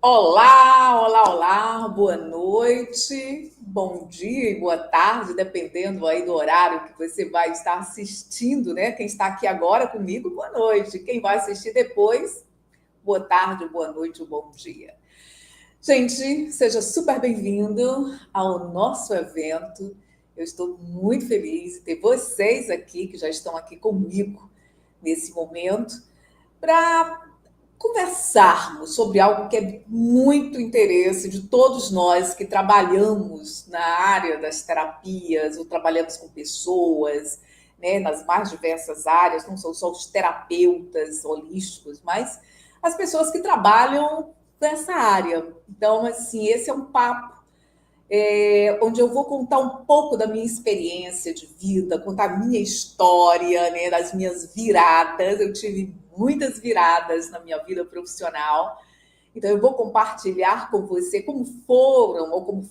Olá, olá, olá, boa noite, bom dia e boa tarde, dependendo aí do horário que você vai estar assistindo, né? Quem está aqui agora comigo, boa noite. Quem vai assistir depois, boa tarde, boa noite, bom dia. Gente, seja super bem-vindo ao nosso evento. Eu estou muito feliz de ter vocês aqui, que já estão aqui comigo nesse momento, para conversarmos sobre algo que é muito interesse de todos nós que trabalhamos na área das terapias ou trabalhamos com pessoas, né, nas mais diversas áreas, não são só os terapeutas holísticos, mas as pessoas que trabalham nessa área. Então, assim, esse é um papo onde eu vou contar um pouco da minha experiência de vida, contar a minha história, né, das minhas viradas. Eu tive muitas viradas na minha vida profissional. Então, eu vou compartilhar com você como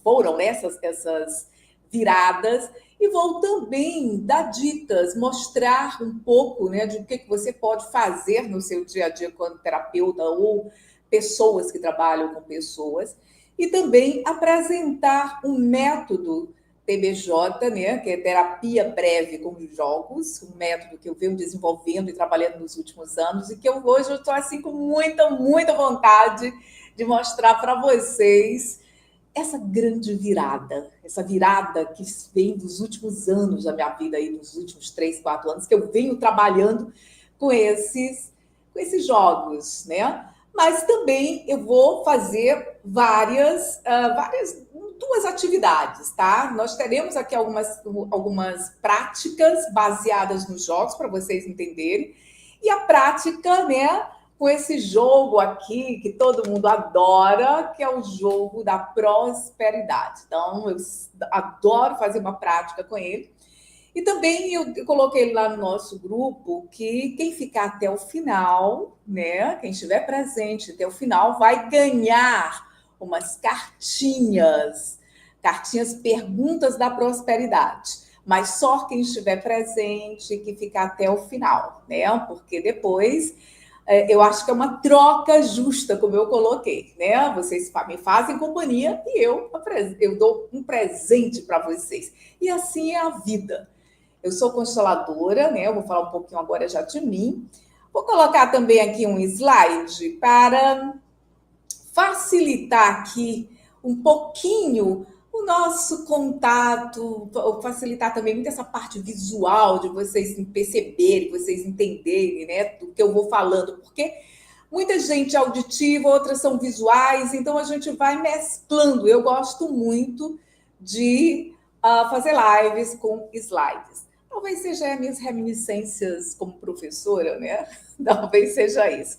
foram essas viradas, e vou também dar dicas, mostrar um pouco, né, de o que você pode fazer no seu dia a dia como terapeuta ou pessoas que trabalham com pessoas, e também apresentar um método TBJ, né, que é terapia breve com jogos, um método que eu venho desenvolvendo e trabalhando nos últimos anos e que hoje eu estou assim com muita vontade de mostrar para vocês essa virada que vem dos últimos anos da minha vida, aí, dos últimos 3, 4 anos, que eu venho trabalhando com esses jogos, né? Mas também eu vou fazer duas atividades, tá? Nós teremos aqui algumas práticas baseadas nos jogos, para vocês entenderem, e a prática, né, com esse jogo aqui que todo mundo adora, que é o jogo da prosperidade. Então, eu adoro fazer uma prática com ele. E também eu coloquei lá no nosso grupo que quem ficar até o final, né, quem estiver presente até o final, vai ganhar umas cartinhas perguntas da prosperidade. Mas só quem estiver presente que ficar até o final, né? Porque depois eu acho que é uma troca justa, como eu coloquei, né? Vocês me fazem companhia e eu dou um presente para vocês. E assim é a vida. Eu sou consteladora, né? Eu vou falar um pouquinho agora já de mim. Vou colocar também aqui um slide para facilitar aqui um pouquinho o nosso contato, facilitar também muito essa parte visual de vocês perceberem, vocês entenderem, né, do que eu vou falando, porque muita gente é auditiva, outras são visuais, então a gente vai mesclando. Eu gosto muito de fazer lives com slides. Talvez seja as minhas reminiscências como professora, né? Talvez seja isso.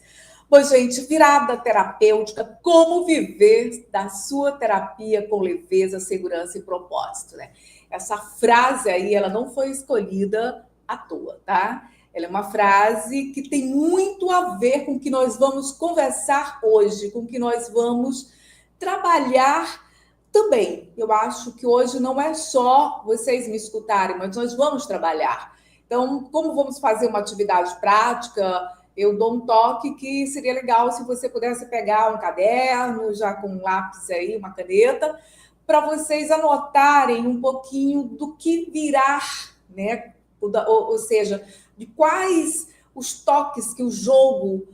Bom, gente, virada terapêutica, como viver da sua terapia com leveza, segurança e propósito, né? Essa frase aí, ela não foi escolhida à toa, tá? Ela é uma frase que tem muito a ver com o que nós vamos conversar hoje, com o que nós vamos trabalhar também. Eu acho que hoje não é só vocês me escutarem, mas nós vamos trabalhar. Então, como vamos fazer uma atividade prática, eu dou um toque que seria legal se você pudesse pegar um caderno, já com um lápis aí, uma caneta, para vocês anotarem um pouquinho do que virá, né? Ou seja, de quais os toques que o jogo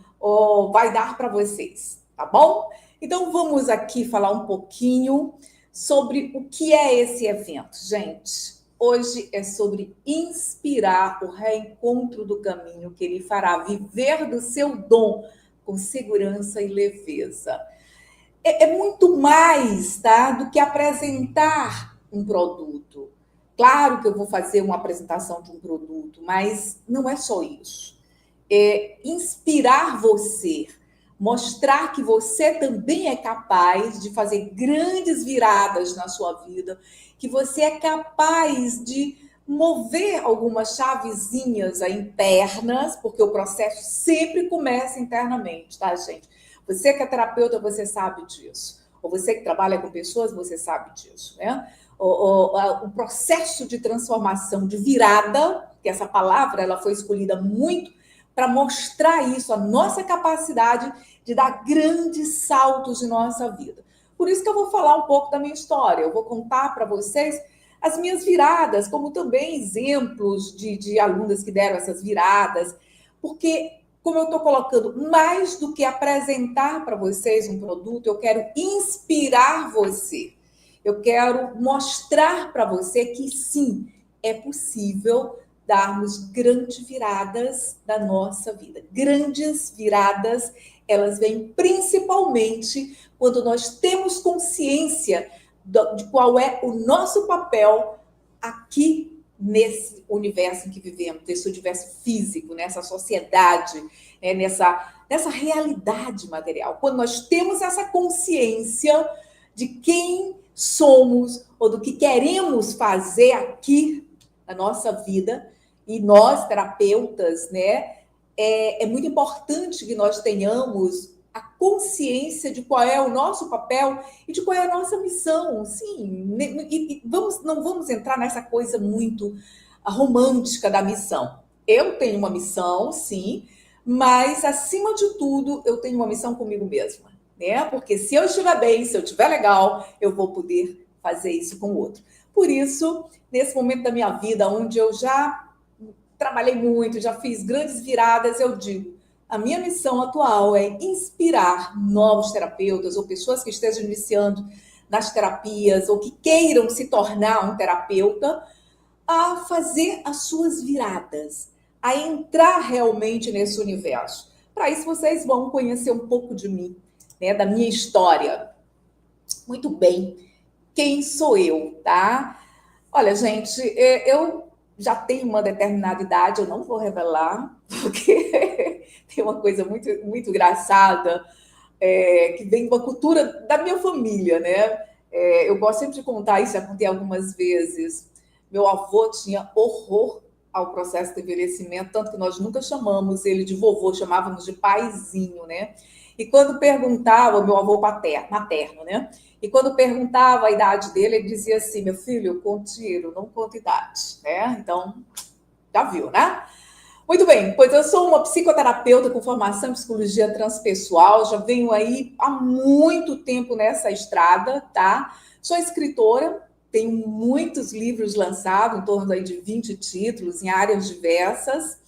vai dar para vocês, tá bom? Então vamos aqui falar um pouquinho sobre o que é esse evento, gente. Hoje é sobre inspirar o reencontro do caminho que ele fará viver do seu dom com segurança e leveza. É muito mais, tá, do que apresentar um produto. Claro que eu vou fazer uma apresentação de um produto, mas não é só isso. É inspirar você, mostrar que você também é capaz de fazer grandes viradas na sua vida, que você é capaz de mover algumas chavezinhas internas, porque o processo sempre começa internamente, tá, gente? Você que é terapeuta, você sabe disso. Ou você que trabalha com pessoas, você sabe disso, né? O processo de transformação, de virada, que essa palavra ela foi escolhida muito para mostrar isso, a nossa capacidade de dar grandes saltos em nossa vida. Por isso que eu vou falar um pouco da minha história. Eu vou contar para vocês as minhas viradas, como também exemplos de alunas que deram essas viradas, porque, como eu estou colocando, mais do que apresentar para vocês um produto, eu quero inspirar você. Eu quero mostrar para você que sim, é possível darmos grandes viradas da nossa vida. Grandes viradas, elas vêm principalmente quando nós temos consciência de qual é o nosso papel aqui nesse universo em que vivemos, nesse universo físico, nessa sociedade, né, nessa realidade material. Quando nós temos essa consciência de quem somos ou do que queremos fazer aqui na nossa vida, e nós, terapeutas, né, é muito importante que nós tenhamos a consciência de qual é o nosso papel e de qual é a nossa missão. Sim, e não vamos entrar nessa coisa muito romântica da missão. Eu tenho uma missão, sim, mas, acima de tudo, eu tenho uma missão comigo mesma, né? Porque se eu estiver bem, se eu estiver legal, eu vou poder fazer isso com o outro. Por isso, nesse momento da minha vida, onde eu já trabalhei muito, já fiz grandes viradas, eu digo, a minha missão atual é inspirar novos terapeutas ou pessoas que estejam iniciando nas terapias ou que queiram se tornar um terapeuta a fazer as suas viradas, a entrar realmente nesse universo. Para isso, vocês vão conhecer um pouco de mim, né, da minha história. Muito bem, quem sou eu, tá? Olha, gente, eu já tenho uma determinada idade, eu não vou revelar, porque tem uma coisa muito, muito engraçada, que vem de uma cultura da minha família, né? Eu gosto sempre de contar isso, já contei algumas vezes. Meu avô tinha horror ao processo de envelhecimento, tanto que nós nunca chamamos ele de vovô, chamávamos de paizinho, né? E quando perguntava, meu avô materno, né? E quando perguntava a idade dele, ele dizia assim: meu filho, eu conto dinheiro, não conto idade, né? Então, já viu, né? Muito bem, pois eu sou uma psicoterapeuta com formação em psicologia transpessoal, já venho aí há muito tempo nessa estrada, tá? Sou escritora, tenho muitos livros lançados, em torno aí de 20 títulos, em áreas diversas,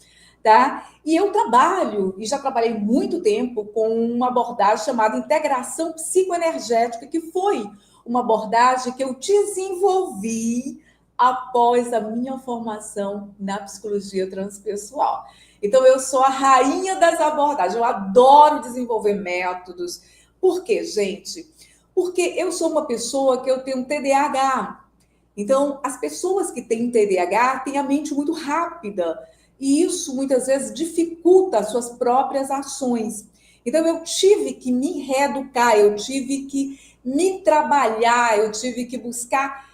tá? E eu trabalho, e já trabalhei muito tempo, com uma abordagem chamada integração psicoenergética, que foi uma abordagem que eu desenvolvi após a minha formação na psicologia transpessoal. Então, eu sou a rainha das abordagens, eu adoro desenvolver métodos. Por quê, gente? Porque eu sou uma pessoa que eu tenho TDAH. Então, as pessoas que têm TDAH têm a mente muito rápida, e isso muitas vezes dificulta as suas próprias ações. Então, eu tive que me reeducar, eu tive que me trabalhar, eu tive que buscar,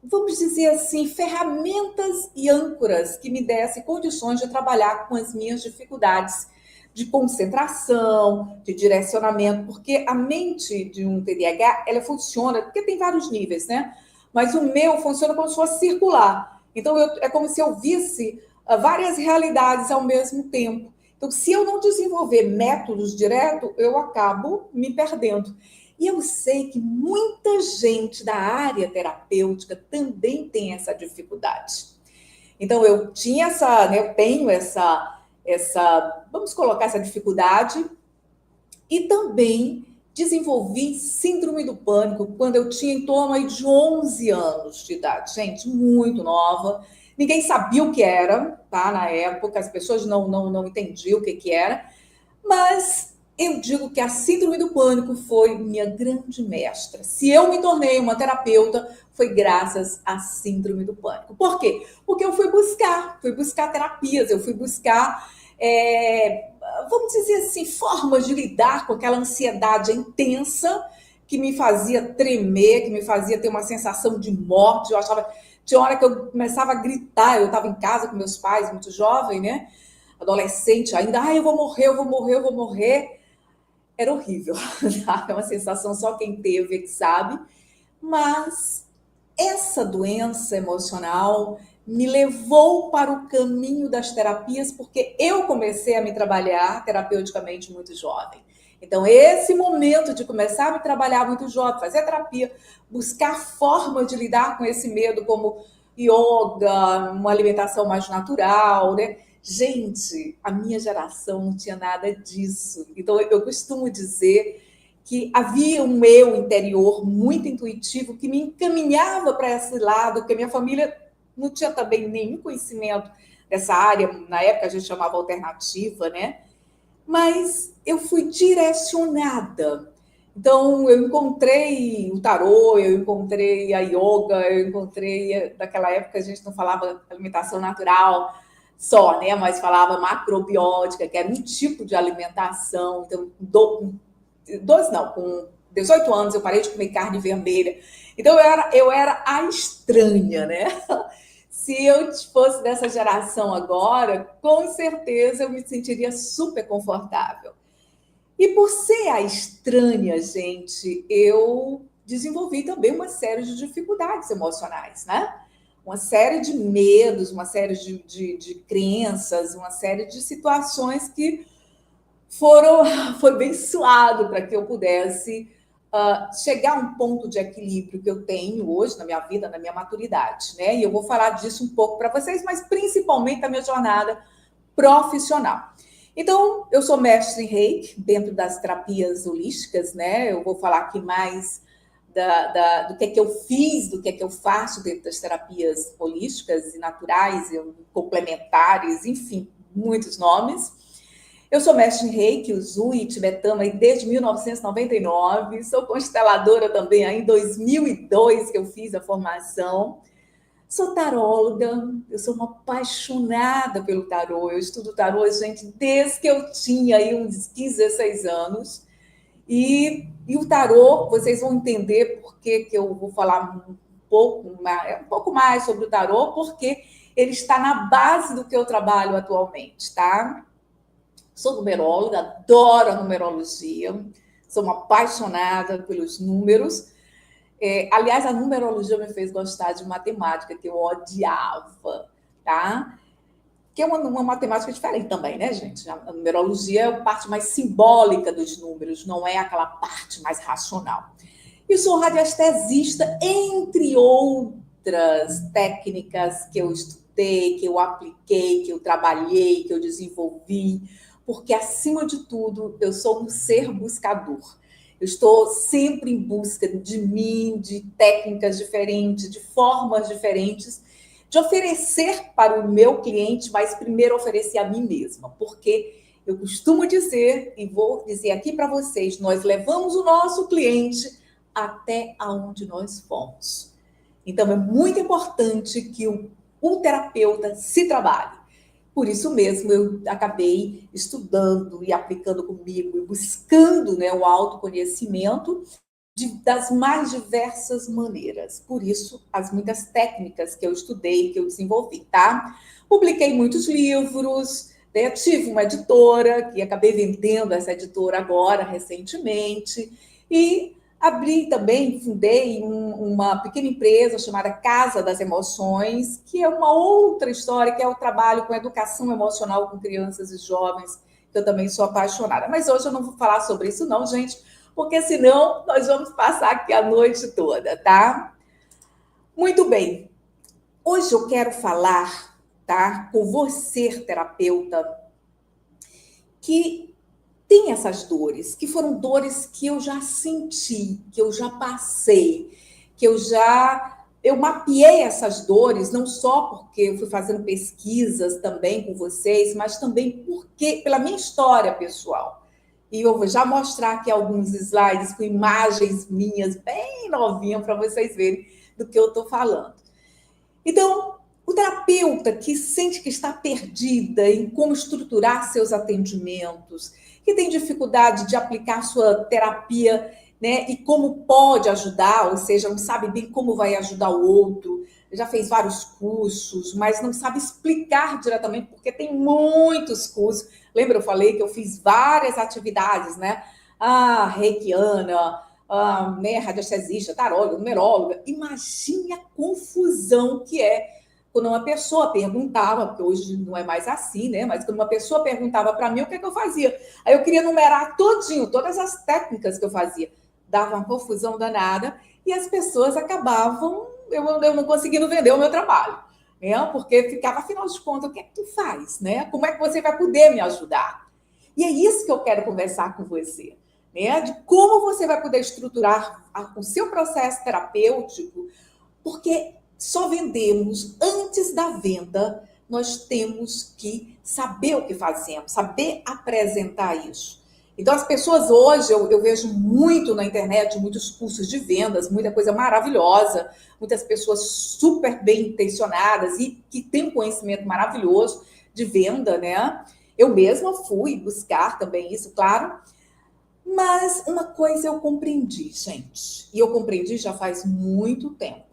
vamos dizer assim, ferramentas e âncoras que me dessem condições de trabalhar com as minhas dificuldades de concentração, de direcionamento, porque a mente de um TDAH, ela funciona, porque tem vários níveis, né? Mas o meu funciona como se fosse circular. Então, é como se eu visse várias realidades ao mesmo tempo. Então, se eu não desenvolver métodos direto, eu acabo me perdendo. E eu sei que muita gente da área terapêutica também tem essa dificuldade. Então, eu tinha essa, né, eu tenho vamos colocar essa dificuldade, e também desenvolvi síndrome do pânico quando eu tinha em torno de 11 anos de idade. Gente, muito nova. Ninguém sabia o que era, tá? Na época, as pessoas não entendiam o que era, mas eu digo que a síndrome do pânico foi minha grande mestra. Se eu me tornei uma terapeuta, foi graças à síndrome do pânico. Por quê? Porque eu fui buscar terapias, eu fui buscar, vamos dizer assim, formas de lidar com aquela ansiedade intensa que me fazia tremer, que me fazia ter uma sensação de morte. Eu achava, tinha hora que eu começava a gritar, eu estava em casa com meus pais, muito jovem, né? Adolescente ainda, eu vou morrer, eu vou morrer, eu vou morrer. Era horrível, tá? É uma sensação só quem teve é que sabe, mas essa doença emocional me levou para o caminho das terapias, porque eu comecei a me trabalhar terapeuticamente muito jovem. Então, esse momento de começar a me trabalhar muito jovem, fazer terapia, buscar formas de lidar com esse medo, como yoga, uma alimentação mais natural, né? Gente, a minha geração não tinha nada disso. Então, eu costumo dizer que havia um eu interior muito intuitivo que me encaminhava para esse lado, porque a minha família não tinha também nenhum conhecimento dessa área, na época a gente chamava alternativa, né? Mas eu fui direcionada. Então, eu encontrei o tarô, eu encontrei a yoga, eu encontrei, naquela época a gente não falava alimentação natural só, né? Mas falava macrobiótica, que era um tipo de alimentação. Então, com 18 anos eu parei de comer carne vermelha. Então, eu era a estranha, né? Se eu fosse dessa geração agora, com certeza eu me sentiria super confortável. E por ser a estranha, gente, eu desenvolvi também uma série de dificuldades emocionais, né? Uma série de medos, uma série de crenças, uma série de situações que foi bem suado para que eu pudesse chegar a um ponto de equilíbrio que eu tenho hoje na minha vida, na minha maturidade, né? E eu vou falar disso um pouco para vocês, mas principalmente da minha jornada profissional. Então, eu sou mestre em Reiki, dentro das terapias holísticas, né? Eu vou falar aqui mais do que é que eu fiz, do que é que eu faço dentro das terapias holísticas e naturais, e complementares, enfim, muitos nomes. Eu sou mestre em Reiki, Usui, tibetana desde 1999. Sou consteladora também em 2002 que eu fiz a formação. Sou taróloga, eu sou uma apaixonada pelo tarô. Eu estudo tarô, gente, desde que eu tinha aí uns 15, 16 anos. E o tarô, vocês vão entender por que eu vou falar um pouco mais sobre o tarô, porque ele está na base do que eu trabalho atualmente, tá? Sou numeróloga, adoro a numerologia, sou uma apaixonada pelos números. Aliás, a numerologia me fez gostar de matemática, que eu odiava, tá? Que é uma matemática diferente também, né, gente? A numerologia é a parte mais simbólica dos números, não é aquela parte mais racional. E sou radiestesista, entre outras técnicas que eu estudei, que eu apliquei, que eu trabalhei, que eu desenvolvi, porque, acima de tudo, eu sou um ser buscador. Eu estou sempre em busca de mim, de técnicas diferentes, de formas diferentes, de oferecer para o meu cliente, mas primeiro oferecer a mim mesma, porque eu costumo dizer, e vou dizer aqui para vocês, nós levamos o nosso cliente até aonde nós fomos. Então, é muito importante que o terapeuta se trabalhe. Por isso mesmo, eu acabei estudando e aplicando comigo e buscando, né, o autoconhecimento das mais diversas maneiras. Por isso, as muitas técnicas que eu estudei, que eu desenvolvi, tá? Publiquei muitos livros, né? Tive uma editora, que acabei vendendo essa editora agora, recentemente, e abri também, fundei uma pequena empresa chamada Casa das Emoções, que é uma outra história, que é o trabalho com educação emocional com crianças e jovens, que eu também sou apaixonada. Mas hoje eu não vou falar sobre isso não, gente, porque senão nós vamos passar aqui a noite toda, tá? Muito bem. Hoje eu quero falar, tá, com você, terapeuta, que tem essas dores, que foram dores que eu já senti, que eu já passei, que eu mapeei essas dores, não só porque eu fui fazendo pesquisas também com vocês, mas também pela minha história pessoal. E eu vou já mostrar aqui alguns slides com imagens minhas bem novinhas para vocês verem do que eu estou falando. Então, o terapeuta que sente que está perdida em como estruturar seus atendimentos, que tem dificuldade de aplicar sua terapia, né, e como pode ajudar, ou seja, não sabe bem como vai ajudar o outro, já fez vários cursos, mas não sabe explicar diretamente, porque tem muitos cursos. Lembra, eu falei que eu fiz várias atividades, né? Reikiana, né, radiestesista, taróloga, numeróloga. Imagine a confusão que é quando uma pessoa perguntava, porque hoje não é mais assim, né? Mas quando uma pessoa perguntava para mim o que é que eu fazia, aí eu queria numerar todinho, todas as técnicas que eu fazia. Dava uma confusão danada e as pessoas acabavam, eu não conseguindo vender o meu trabalho, né? Porque ficava, afinal de contas, o que é que tu faz, né? Como é que você vai poder me ajudar? E é isso que eu quero conversar com você, né? De como você vai poder estruturar o seu processo terapêutico, porque só vendemos antes da venda, nós temos que saber o que fazemos, saber apresentar isso. Então, as pessoas hoje, eu vejo muito na internet, muitos cursos de vendas, muita coisa maravilhosa, muitas pessoas super bem intencionadas e que têm um conhecimento maravilhoso de venda, né? Eu mesma fui buscar também isso, claro, mas uma coisa eu compreendi, gente, e eu compreendi já faz muito tempo.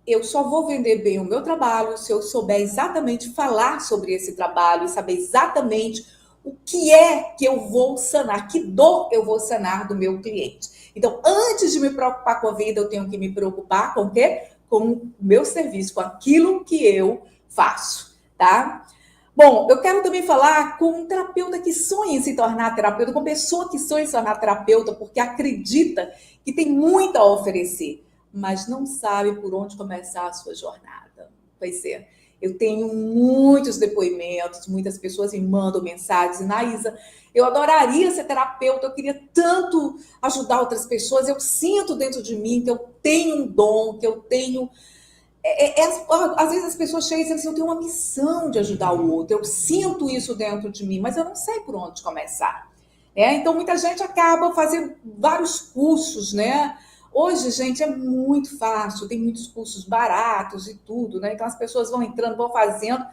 Eu só vou vender bem o meu trabalho se eu souber exatamente falar sobre esse trabalho e saber exatamente o que é que eu vou sanar, que dor eu vou sanar do meu cliente. Então, antes de me preocupar com a venda, eu tenho que me preocupar com o quê? Com o meu serviço, com aquilo que eu faço, tá? Bom, eu quero também falar com um terapeuta que sonha em se tornar terapeuta, com pessoa que sonha em se tornar terapeuta, porque acredita que tem muito a oferecer, mas não sabe por onde começar a sua jornada. Pois é, eu tenho muitos depoimentos, muitas pessoas me mandam mensagens, Naísa, eu adoraria ser terapeuta, eu queria tanto ajudar outras pessoas, eu sinto dentro de mim que eu tenho um dom, que eu tenho às vezes as pessoas chegam e dizem assim, eu tenho uma missão de ajudar o outro, eu sinto isso dentro de mim, mas eu não sei por onde começar. Então, muita gente acaba fazendo vários cursos, né? Hoje, gente, é muito fácil, tem muitos cursos baratos e tudo, né? Então, as pessoas vão entrando, vão fazendo.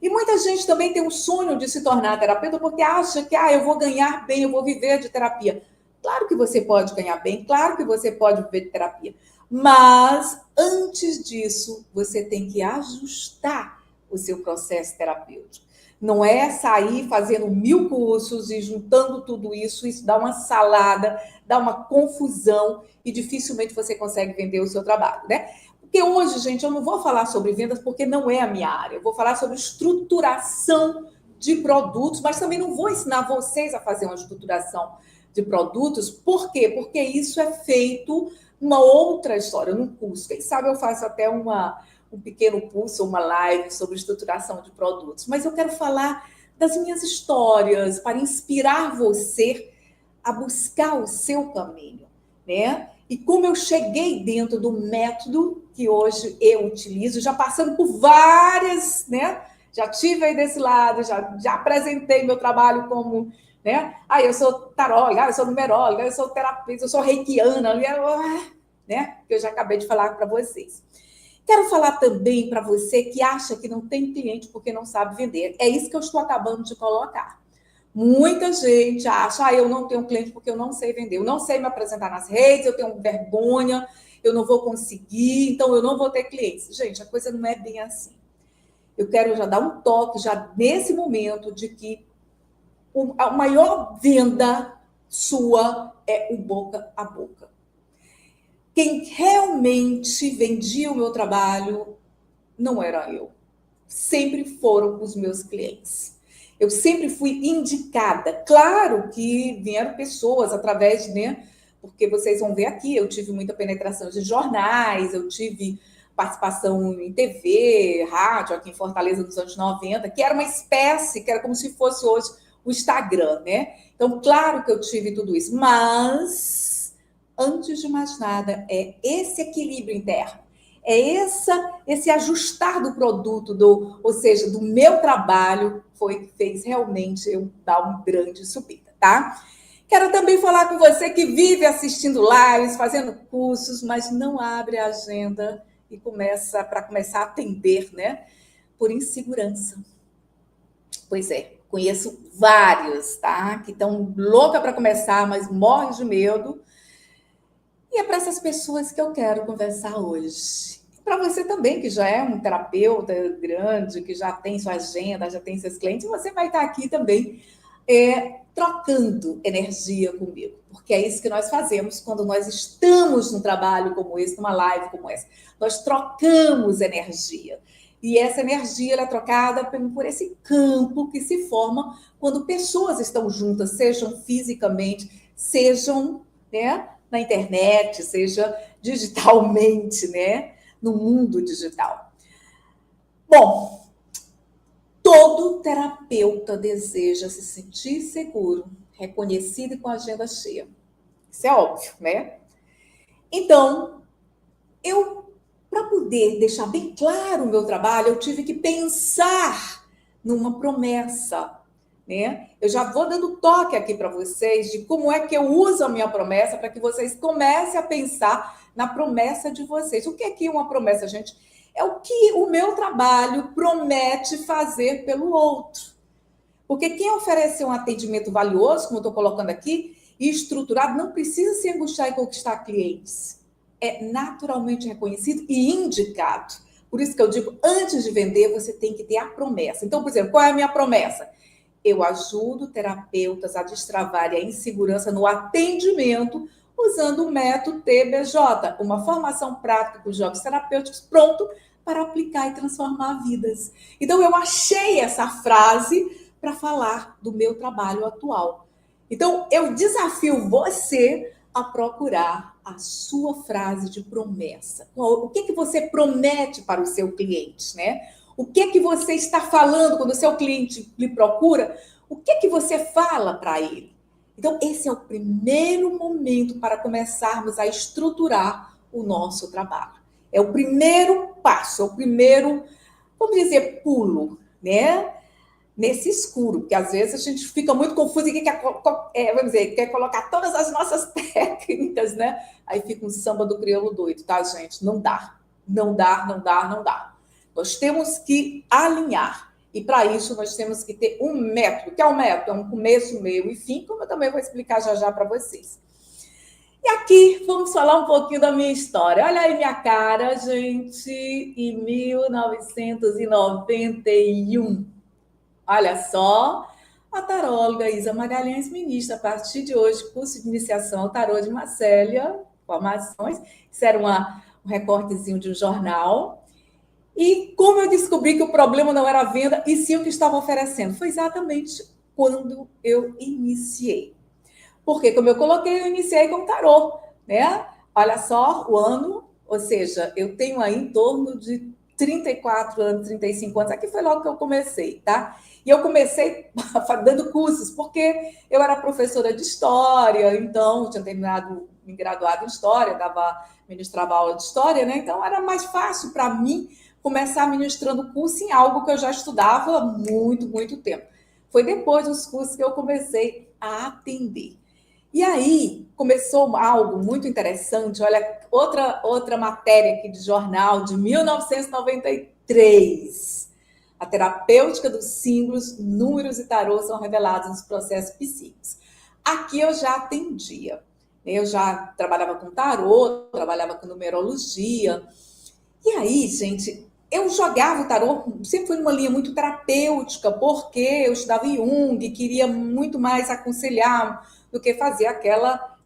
E muita gente também tem um sonho de se tornar terapeuta porque acha que eu vou ganhar bem, eu vou viver de terapia. Claro que você pode ganhar bem, claro que você pode viver de terapia. Mas antes disso, você tem que ajustar o seu processo terapêutico. Não é sair fazendo 1000 cursos e juntando tudo isso, isso dá uma salada, dá uma confusão e dificilmente você consegue vender o seu trabalho, né? Porque hoje, gente, eu não vou falar sobre vendas porque não é a minha área. Eu vou falar sobre estruturação de produtos, mas também não vou ensinar vocês a fazer uma estruturação de produtos. Por quê? Porque isso é feito uma outra história, num curso. Quem sabe eu faço até um pequeno curso, uma live sobre estruturação de produtos. Mas eu quero falar das minhas histórias para inspirar você a buscar o seu caminho, né? E como eu cheguei dentro do método que hoje eu utilizo, já passando por várias, né? Já tive aí desse lado, já apresentei meu trabalho como, né? Eu sou taróloga, eu sou numeróloga, eu sou terapeuta, eu sou reikiana, né? Que eu já acabei de falar para vocês. Quero falar também para você que acha que não tem cliente porque não sabe vender. É isso que eu estou acabando de colocar. Muita gente acha, eu não tenho cliente porque eu não sei vender, eu não sei me apresentar nas redes, eu tenho vergonha, eu não vou conseguir, então eu não vou ter clientes. Gente, a coisa não é bem assim. Eu quero já dar um toque, já nesse momento, de que a maior venda sua é o boca a boca. Quem realmente vendia o meu trabalho não era eu. Sempre foram os meus clientes. Eu sempre fui indicada. Claro que vieram pessoas através, né? Porque vocês vão ver aqui, eu tive muita penetração de jornais, eu tive participação em TV, rádio, aqui em Fortaleza nos anos 90, que era uma espécie, que era como se fosse hoje o Instagram, né? Então, claro que eu tive tudo isso, mas antes de mais nada, é esse equilíbrio interno. É esse ajustar do produto, ou seja, do meu trabalho, foi que fez realmente eu dar uma grande subida, tá? Quero também falar com você que vive assistindo lives, fazendo cursos, mas não abre a agenda e começar a atender, né? Por insegurança. Pois é, conheço vários, tá? Que estão louca para começar, mas morrem de medo. E é para essas pessoas que eu quero conversar hoje. Para você também, que já é um terapeuta grande, que já tem sua agenda, já tem seus clientes, você vai estar aqui também trocando energia comigo. Porque é isso que nós fazemos quando nós estamos num trabalho como esse, numa live como essa. Nós trocamos energia. E essa energia ela é trocada por esse campo que se forma quando pessoas estão juntas, sejam fisicamente, sejam, né, na internet, seja digitalmente, né, no mundo digital. Bom, todo terapeuta deseja se sentir seguro, reconhecido e com a agenda cheia. Isso é óbvio, né? Então, para poder deixar bem claro o meu trabalho, eu tive que pensar numa promessa, né? Eu já vou dando toque aqui para vocês de como é que eu uso a minha promessa para que vocês comecem a pensar na promessa de vocês. O que é que é uma promessa, gente? É o que o meu trabalho promete fazer pelo outro. Porque quem oferece um atendimento valioso, como eu estou colocando aqui, e estruturado, não precisa se angustiar em conquistar clientes. É naturalmente reconhecido e indicado. Por isso que eu digo, antes de vender, você tem que ter a promessa. Então, por exemplo, qual é a minha promessa? Eu ajudo terapeutas a destravarem a insegurança no atendimento usando o método TBJ, uma formação prática com jogos terapêuticos pronto para aplicar e transformar vidas. Então, eu achei essa frase para falar do meu trabalho atual. Então, eu desafio você a procurar a sua frase de promessa. O que você promete para o seu cliente, né? O que você está falando quando o seu cliente lhe procura? O que você fala para ele? Então, esse é o primeiro momento para começarmos a estruturar o nosso trabalho. É o primeiro passo, é o primeiro, vamos dizer, pulo, né? Nesse escuro, porque às vezes a gente fica muito confuso e quer, vamos dizer, quer colocar todas as nossas técnicas, né? Aí fica um samba do crioulo doido, tá, gente? Não dá, não dá, não dá, não dá. Nós temos que alinhar. E para isso nós temos que ter um método. Que é um método? É um começo, meio e fim, como eu também vou explicar já já para vocês. E aqui vamos falar um pouquinho da minha história. Olha aí minha cara, gente, em 1991. Olha só, a taróloga Isa Magalhães ministra a partir de hoje curso de iniciação ao tarô de Marcélia, formações. Isso era um recortezinho de um jornal. E como eu descobri que o problema não era a venda, e sim o que estava oferecendo? Foi exatamente quando eu iniciei. Porque, como eu coloquei, eu iniciei com tarô, né? Olha só, o ano, ou seja, eu tenho aí em torno de 34 anos, 35 anos. Aqui foi logo que eu comecei, tá? E eu comecei dando cursos, porque eu era professora de história, então eu tinha terminado, me graduado em história, ministrava aula de história, né? Então era mais fácil para mim começar ministrando curso em algo que eu já estudava há muito, muito tempo. Foi depois dos cursos que eu comecei a atender. E aí começou algo muito interessante. Olha, outra matéria aqui de jornal de 1993. A terapêutica dos símbolos, números e tarô são revelados nos processos psíquicos. Aqui eu já atendia. Eu já trabalhava com tarô, trabalhava com numerologia. E aí, gente, eu jogava o tarô, sempre foi numa linha muito terapêutica, porque eu estudava Jung, queria muito mais aconselhar do que fazer aquela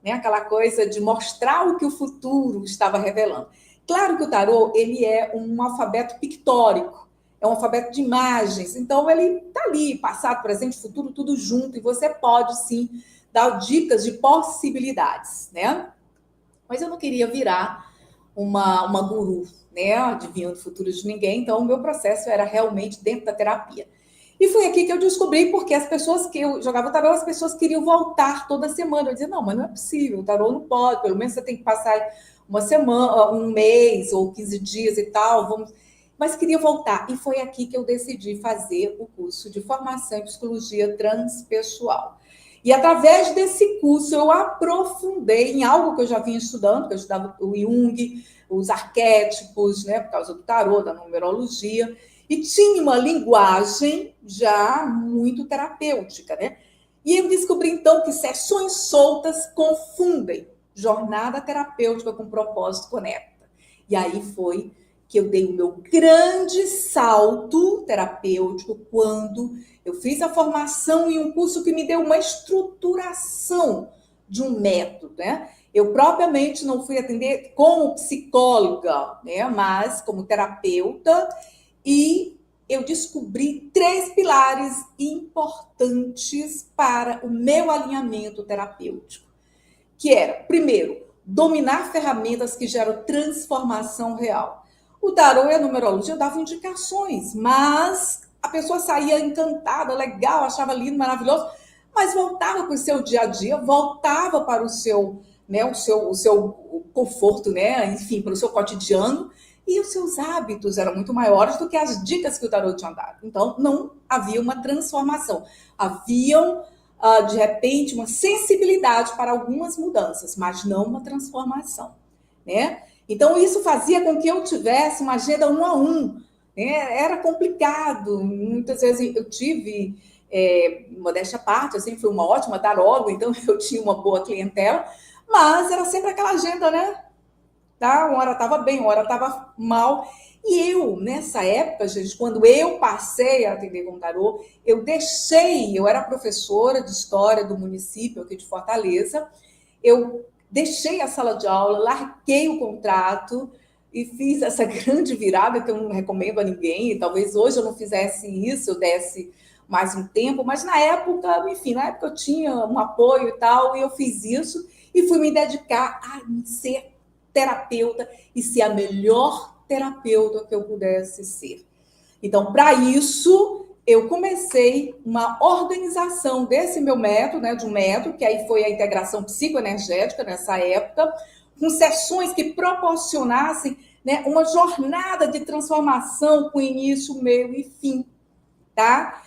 coisa de mostrar o que o futuro estava revelando. Claro que o tarô, ele é um alfabeto pictórico, é um alfabeto de imagens, então ele está ali, passado, presente, futuro, tudo junto, e você pode, sim, dar dicas de possibilidades, né? Mas eu não queria virar uma guru, né, adivinhando o futuro de ninguém, então o meu processo era realmente dentro da terapia. E foi aqui que eu descobri porque as pessoas que eu jogava tarô, as pessoas queriam voltar toda semana. Eu dizia, não, mas não é possível, o tarô não pode, pelo menos você tem que passar uma semana, um mês ou 15 dias e tal, vamos... Mas queria voltar. E foi aqui que eu decidi fazer o curso de formação em psicologia transpessoal. E através desse curso eu aprofundei em algo que eu já vinha estudando, que eu estudava o Jung, os arquétipos, né, por causa do tarô, da numerologia, e tinha uma linguagem já muito terapêutica, né? E eu descobri então que sessões soltas confundem jornada terapêutica com propósito conecta. E aí foi que eu dei o meu grande salto terapêutico quando eu fiz a formação em um curso que me deu uma estruturação de um método, né? Eu propriamente não fui atender como psicóloga, né? Mas como terapeuta, e eu descobri 3 pilares importantes para o meu alinhamento terapêutico, que era, primeiro, dominar ferramentas que geram transformação real. O tarô e a numerologia davam indicações, mas a pessoa saía encantada, legal, achava lindo, maravilhoso, mas voltava para o seu dia a dia, voltava para o seu, né, o seu conforto, né, enfim, para o seu cotidiano, e os seus hábitos eram muito maiores do que as dicas que o tarô tinha dado. Então, não havia uma transformação. Haviam, de repente, uma sensibilidade para algumas mudanças, mas não uma transformação, né? Então, isso fazia com que eu tivesse uma agenda 1 a 1, né? Era complicado. Muitas vezes eu tive, modéstia à parte, eu sempre fui uma ótima taróloga, então eu tinha uma boa clientela, mas era sempre aquela agenda, né? Tá? Uma hora estava bem, uma hora estava mal. E eu, nessa época, gente, quando eu passei a atender com tarô, eu era professora de história do município aqui de Fortaleza, eu deixei a sala de aula, larguei o contrato e fiz essa grande virada que eu não recomendo a ninguém, e talvez hoje eu não fizesse isso, eu desse mais um tempo, mas na época, enfim, na época eu tinha um apoio e tal, e eu fiz isso e fui me dedicar a ser terapeuta e ser a melhor terapeuta que eu pudesse ser. Então, para isso, eu comecei uma organização desse meu método, né, de um método, que aí foi a integração psicoenergética nessa época, com sessões que proporcionassem, né, uma jornada de transformação com início, meio e fim, tá?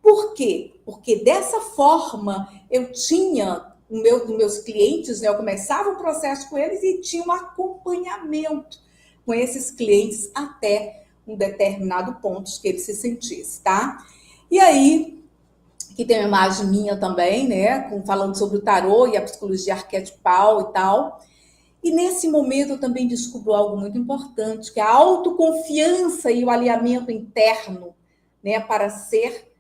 Por quê? Porque dessa forma eu tinha dos meus clientes, né, eu começava um processo com eles e tinha um acompanhamento com esses clientes até um determinado ponto que ele se sentisse, tá? E aí, que tem uma imagem minha também, né, falando sobre o tarô e a psicologia arquetipal e tal. E nesse momento eu também descubro algo muito importante, que é a autoconfiança e o alinhamento interno, né, para ser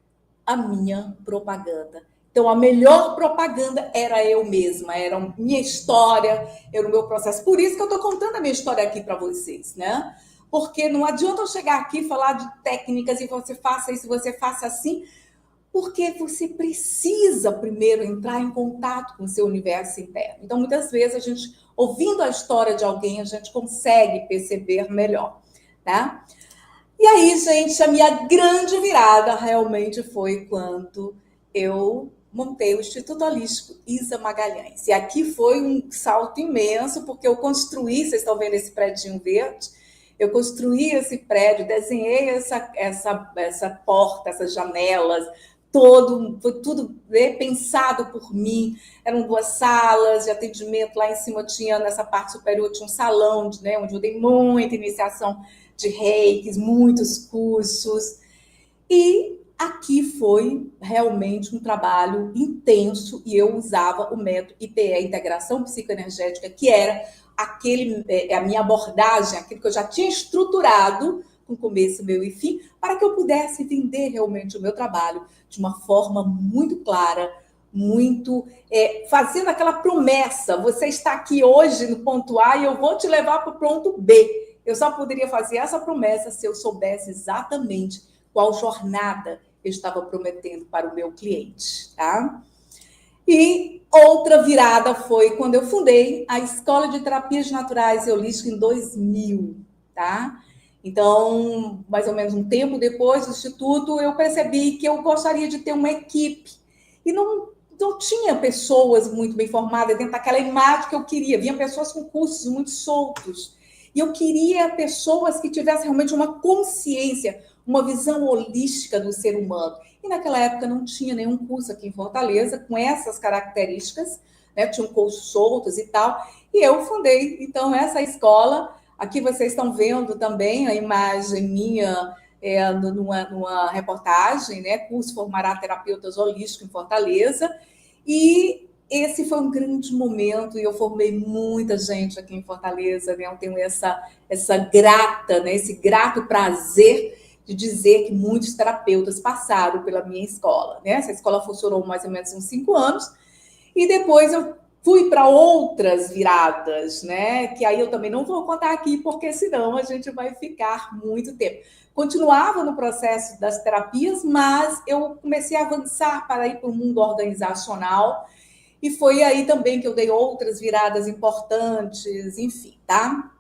a minha propaganda. Então, a melhor propaganda era eu mesma, era a minha história, era o meu processo. Por isso que eu estou contando a minha história aqui para vocês, né? Porque não adianta eu chegar aqui e falar de técnicas e você faça isso, você faça assim, porque você precisa primeiro entrar em contato com o seu universo interno. Então, muitas vezes, a gente, ouvindo a história de alguém, a gente consegue perceber melhor, tá? E aí, gente, a minha grande virada realmente foi quando eu montei o Instituto Holístico Isa Magalhães. E aqui foi um salto imenso, porque eu construí, vocês estão vendo esse prédio verde? Eu construí esse prédio, desenhei essa porta, essas janelas, foi tudo, né, pensado por mim. Eram 2 salas de atendimento, lá em cima tinha, nessa parte superior, tinha um salão, né, onde eu dei muita iniciação de reikis, muitos cursos. E aqui foi realmente um trabalho intenso e eu usava o método IPE, Integração Psicoenergética, que era a minha abordagem, aquilo que eu já tinha estruturado com começo, meio e fim, para que eu pudesse vender realmente o meu trabalho de uma forma muito clara, muito fazendo aquela promessa: você está aqui hoje no ponto A e eu vou te levar para o ponto B. Eu só poderia fazer essa promessa se eu soubesse exatamente qual jornada eu estava prometendo para o meu cliente, tá? E outra virada foi quando eu fundei a Escola de Terapias Naturais e Holísticas em 2000, tá? Então, mais ou menos um tempo depois do Instituto, eu percebi que eu gostaria de ter uma equipe. E não tinha pessoas muito bem formadas dentro daquela imagem que eu queria. Vinha pessoas com cursos muito soltos. E eu queria pessoas que tivessem realmente uma consciência, uma visão holística do ser humano. E naquela época não tinha nenhum curso aqui em Fortaleza com essas características, né? Tinham cursos soltos e tal. E eu fundei, então, essa escola. Aqui vocês estão vendo também a imagem minha numa reportagem, né? Curso Formará Terapeutas Holísticos em Fortaleza. E esse foi um grande momento e eu formei muita gente aqui em Fortaleza, né? Eu tenho essa grata, né? Esse grato prazer de dizer que muitos terapeutas passaram pela minha escola, né? Essa escola funcionou mais ou menos uns 5 anos e depois eu fui para outras viradas, né? Que aí eu também não vou contar aqui, porque senão a gente vai ficar muito tempo. Continuava no processo das terapias, mas eu comecei a avançar para ir para o mundo organizacional, e foi aí também que eu dei outras viradas importantes, enfim, tá?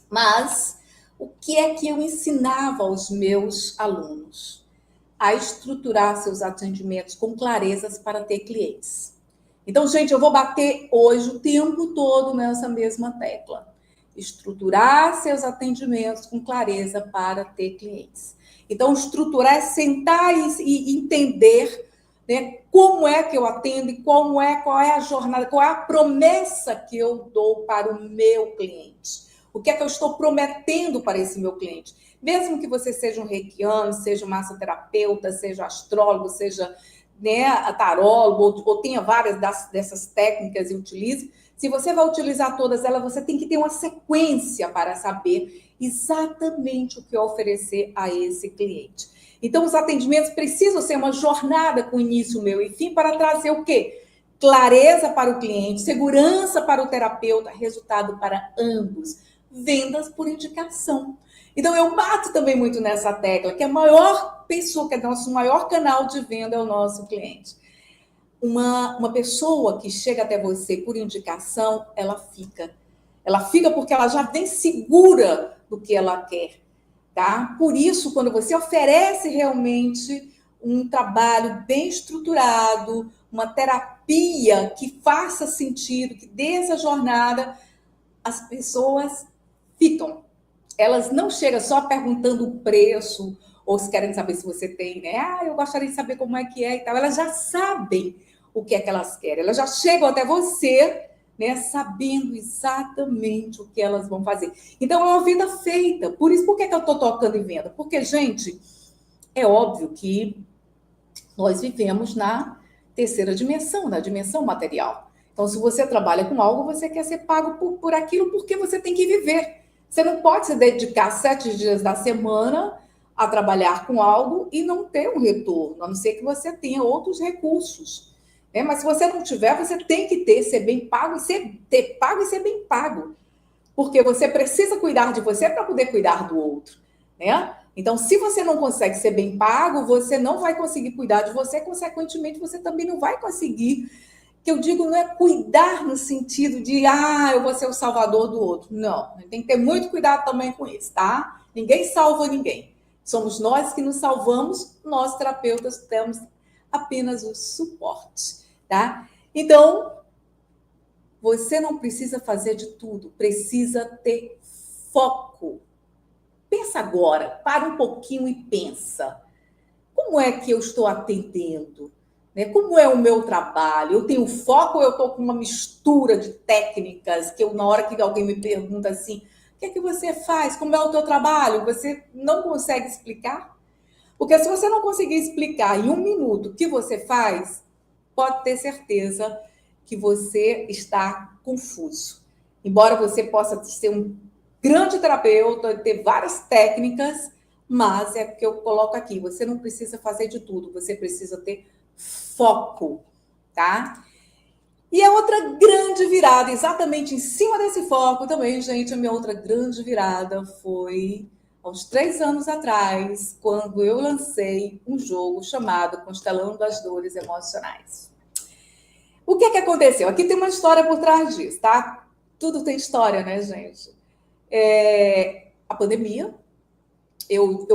Mas o que é que eu ensinava aos meus alunos? A estruturar seus atendimentos com clarezas para ter clientes. Então, gente, eu vou bater hoje o tempo todo nessa mesma tecla. Estruturar seus atendimentos com clareza para ter clientes. Então, estruturar é sentar e entender, né, como é que eu atendo e qual é a jornada, qual é a promessa que eu dou para o meu cliente. O que é que eu estou prometendo para esse meu cliente? Mesmo que você seja um reikiano, seja um massoterapeuta, seja astrólogo, seja, né, tarólogo, ou tenha várias dessas técnicas e utilize, se você vai utilizar todas elas, você tem que ter uma sequência para saber exatamente o que oferecer a esse cliente. Então, os atendimentos precisam ser uma jornada com início, meio e fim, para trazer o quê? Clareza para o cliente, segurança para o terapeuta, resultado para ambos. Vendas por indicação. Então, eu bato também muito nessa tecla, que a maior pessoa, que é nosso maior canal de venda é o nosso cliente. Uma pessoa que chega até você por indicação, ela fica. Ela fica porque ela já vem segura do que ela quer, tá? Por isso, quando você oferece realmente um trabalho bem estruturado, uma terapia que faça sentido, que dê essa jornada, as pessoas ficam. Elas não chegam só perguntando o preço, ou se querem saber se você tem, né? Ah, eu gostaria de saber como é que é e tal. Elas já sabem o que é que elas querem. Elas já chegam até você, né, sabendo exatamente o que elas vão fazer. Então, é uma venda feita. Por isso, por que eu estou tocando em venda? Porque, gente, é óbvio que nós vivemos na terceira dimensão, na dimensão material. Então, se você trabalha com algo, você quer ser pago por aquilo, porque você tem que viver. Você não pode se dedicar 7 dias da semana a trabalhar com algo e não ter um retorno, a não ser que você tenha outros recursos. Mas se você não tiver, você tem que ter, ser bem pago e ter pago e ser bem pago. Porque você precisa cuidar de você para poder cuidar do outro, né? Então, se você não consegue ser bem pago, você não vai conseguir cuidar de você, consequentemente, você também não vai conseguir. Que eu digo não é cuidar no sentido de, eu vou ser o salvador do outro. Não, tem que ter muito cuidado também com isso, tá? Ninguém salva ninguém. Somos nós que nos salvamos, nós terapeutas temos apenas o suporte, tá? Então, você não precisa fazer de tudo, precisa ter foco. Pensa agora, para um pouquinho e pensa. Como é que eu estou atendendo? Né? Como é o meu trabalho? Eu tenho foco ou eu estou com uma mistura de técnicas que eu, na hora que alguém me pergunta assim, o que é que você faz? Como é o teu trabalho? Você não consegue explicar? Porque se você não conseguir explicar em 1 minuto o que você faz, pode ter certeza que você está confuso. Embora você possa ser um grande terapeuta, ter várias técnicas, mas é que eu coloco aqui, você não precisa fazer de tudo, você precisa ter foco, tá? E a outra grande virada, exatamente em cima desse foco também, gente, a minha outra grande virada foi aos 3 anos atrás, quando eu lancei um jogo chamado Constelando as Dores Emocionais. O que é que aconteceu? Aqui tem uma história por trás disso, tá? Tudo tem história, né, gente? A pandemia, eu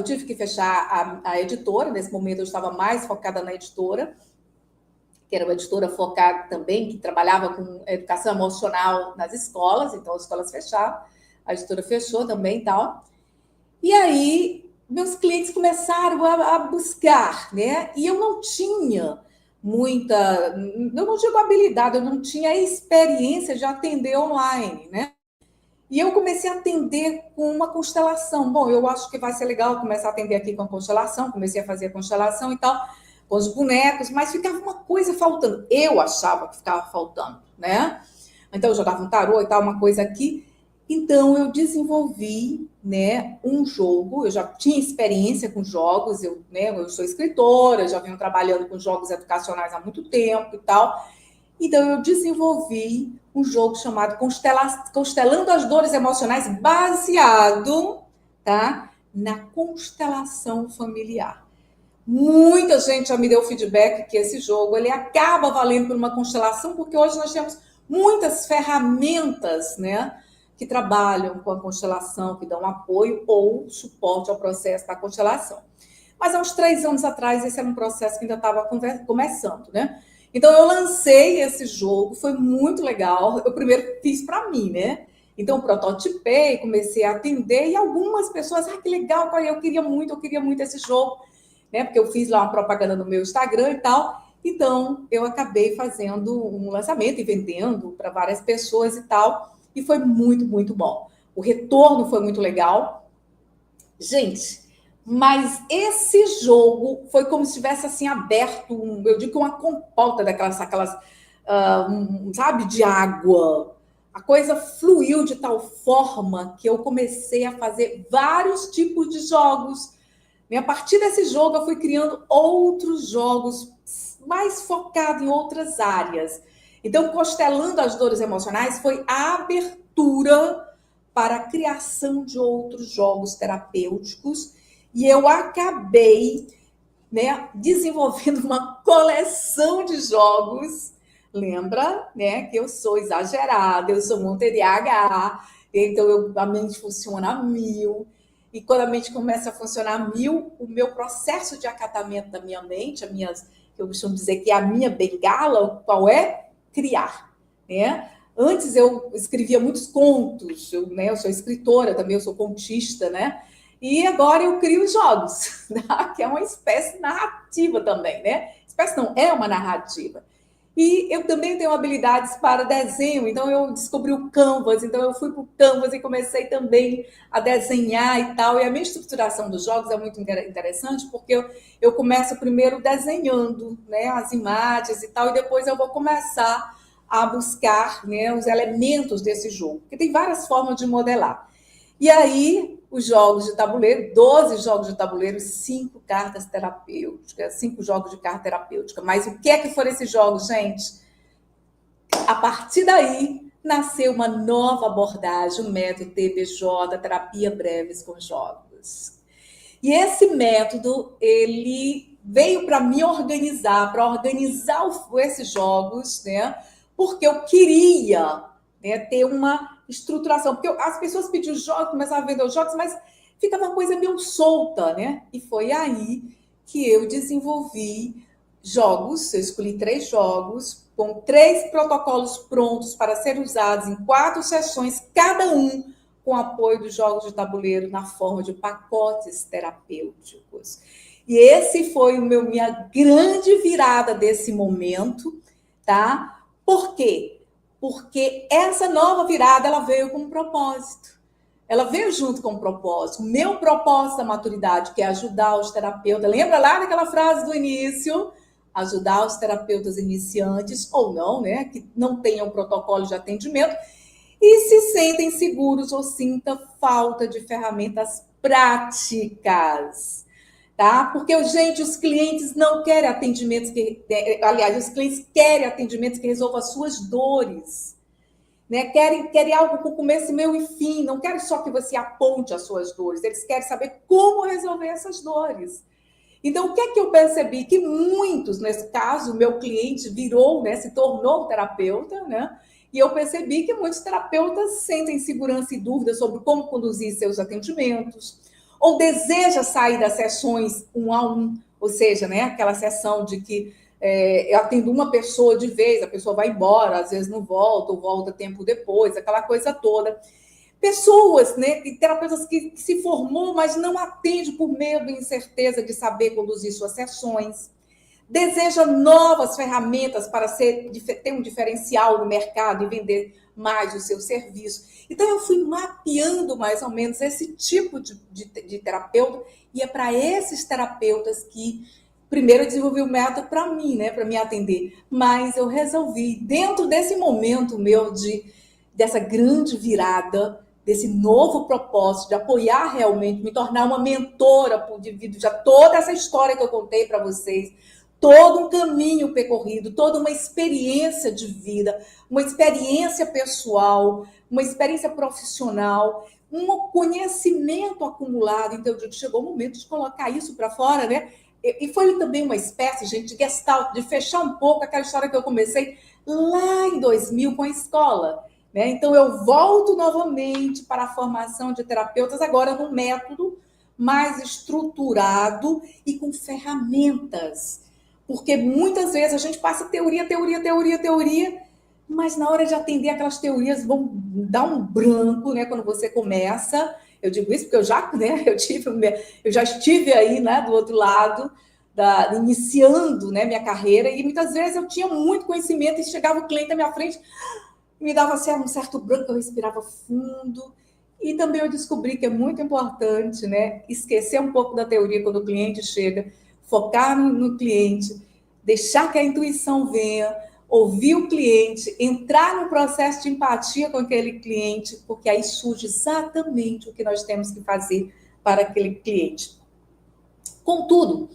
tive que fechar a editora. Nesse momento eu estava mais focada na editora, que era uma editora focada também, que trabalhava com educação emocional nas escolas, então as escolas fecharam, a editora fechou também e tal. E aí, meus clientes começaram a buscar, né? E eu não tinha eu não digo habilidade, eu não tinha experiência de atender online, né? E eu comecei a atender com uma constelação. Bom, eu acho que vai ser legal começar a atender aqui com a constelação. Comecei a fazer a constelação e tal, com os bonecos, mas ficava uma coisa faltando. Eu achava que ficava faltando, né? Então, eu jogava um tarô e tal, uma coisa aqui. Então, eu desenvolvi, né, um jogo. Eu já tinha experiência com jogos, eu sou escritora, já venho trabalhando com jogos educacionais há muito tempo e tal. Então, eu desenvolvi um jogo chamado Constelando as Dores Emocionais, baseado, tá, na constelação familiar. Muita gente já me deu feedback que esse jogo ele acaba valendo por uma constelação, porque hoje nós temos muitas ferramentas, né, que trabalham com a constelação, que dão apoio ou suporte ao processo da constelação. Mas há uns 3 anos atrás, esse era um processo que ainda estava começando, né? Então eu lancei esse jogo, foi muito legal. Eu primeiro fiz para mim, né? Então prototipei, comecei a atender e algumas pessoas, que legal, eu queria muito esse jogo, né? Porque eu fiz lá uma propaganda no meu Instagram e tal. Então eu acabei fazendo um lançamento e vendendo para várias pessoas e tal, e foi muito bom. O retorno foi muito legal. Gente, mas esse jogo foi como se tivesse assim aberto, eu digo uma compota daquelas, sabe, de água. A coisa fluiu de tal forma que eu comecei a fazer vários tipos de jogos. E a partir desse jogo eu fui criando outros jogos mais focados em outras áreas. Então, Constelando as Dores Emocionais foi a abertura para a criação de outros jogos terapêuticos e eu acabei, né, desenvolvendo uma coleção de jogos. Lembra, né, que eu sou exagerada, eu sou muito TDAH, então a mente funciona a mil. E quando a mente começa a funcionar a mil, o meu processo de acatamento da minha mente, eu costumo dizer que é a minha bengala, qual é? Criar, né? Antes eu escrevia muitos contos, né? Eu sou escritora também, eu sou contista, né? E agora eu crio jogos, né? Que é uma espécie narrativa também, né? Espécie não, é uma narrativa. E eu também tenho habilidades para desenho, então eu descobri o Canvas, então eu fui para o Canvas e comecei também a desenhar e tal. E a minha estruturação dos jogos é muito interessante, porque eu começo primeiro desenhando, né, as imagens e tal, e depois eu vou começar a buscar, né, os elementos desse jogo, porque tem várias formas de modelar. E aí, os jogos de tabuleiro, 12 jogos de tabuleiro, 5 cartas terapêuticas, 5 jogos de carta terapêutica. Mas o que é que foram esses jogos, gente? A partir daí, nasceu uma nova abordagem, o método TBJ, Terapia Breves com Jogos. E esse método, ele veio para me organizar, para organizar esses jogos, né? Porque eu queria, né, ter uma estruturação. Porque as pessoas pediam jogos, começavam a vender os jogos, mas ficava uma coisa meio solta, né? E foi aí que eu desenvolvi jogos, eu escolhi 3 jogos, com 3 protocolos prontos para serem usados em 4 sessões, cada um com apoio dos jogos de tabuleiro na forma de pacotes terapêuticos. E esse foi minha grande virada desse momento, tá? Por quê? Porque essa nova virada ela veio com um propósito. Ela veio junto com um propósito. O meu propósito da maturidade, que é ajudar os terapeutas. Lembra lá daquela frase do início? Ajudar os terapeutas iniciantes, ou não, né? Que não tenham protocolo de atendimento e se sentem seguros ou sinta falta de ferramentas práticas, tá? Porque, gente, os clientes não querem atendimentos aliás, os clientes querem atendimentos que resolvam as suas dores, né? Querem algo com começo, meio e fim, não querem só que você aponte as suas dores, eles querem saber como resolver essas dores. Então, o que é que eu percebi? Que muitos, nesse caso, o meu cliente virou, né, se tornou terapeuta, né? E eu percebi que muitos terapeutas sentem insegurança e dúvida sobre como conduzir seus atendimentos, ou deseja sair das sessões 1 a 1, ou seja, né, aquela sessão de que eu atendo uma pessoa de vez, a pessoa vai embora, às vezes não volta, ou volta tempo depois, aquela coisa toda. Pessoas, né, terapeutas que se formou, mas não atende por medo e incerteza de saber conduzir suas sessões. Deseja novas ferramentas para ter um diferencial no mercado e vender mais o seu serviço. Então, eu fui mapeando mais ou menos esse tipo de terapeuta, e é para esses terapeutas que primeiro eu desenvolvi o método para mim, né, para me atender. Mas eu resolvi, dentro desse momento meu dessa grande virada, desse novo propósito de apoiar realmente, me tornar uma mentora devido a toda essa história que eu contei para vocês, todo um caminho percorrido, toda uma experiência de vida, uma experiência pessoal, uma experiência profissional, um conhecimento acumulado. Então, eu digo, chegou o momento de colocar isso para fora, né? E foi também uma espécie, gente, de gestalt, de fechar um pouco aquela história que eu comecei lá em 2000 com a escola. Né? Então, eu volto novamente para a formação de terapeutas, agora num método mais estruturado e com ferramentas. Porque muitas vezes a gente passa teoria, mas na hora de atender aquelas teorias vão dar um branco, né? Quando você começa. Eu digo isso porque eu já, né? Eu já estive aí, né? Do outro lado, iniciando, né? Minha carreira e muitas vezes eu tinha muito conhecimento e chegava o cliente à minha frente, me dava assim, um certo branco, eu respirava fundo. E também eu descobri que é muito importante, né? Esquecer um pouco da teoria quando o cliente chega, focar no cliente, deixar que a intuição venha, ouvir o cliente, entrar no processo de empatia com aquele cliente, porque aí surge exatamente o que nós temos que fazer para aquele cliente. Contudo,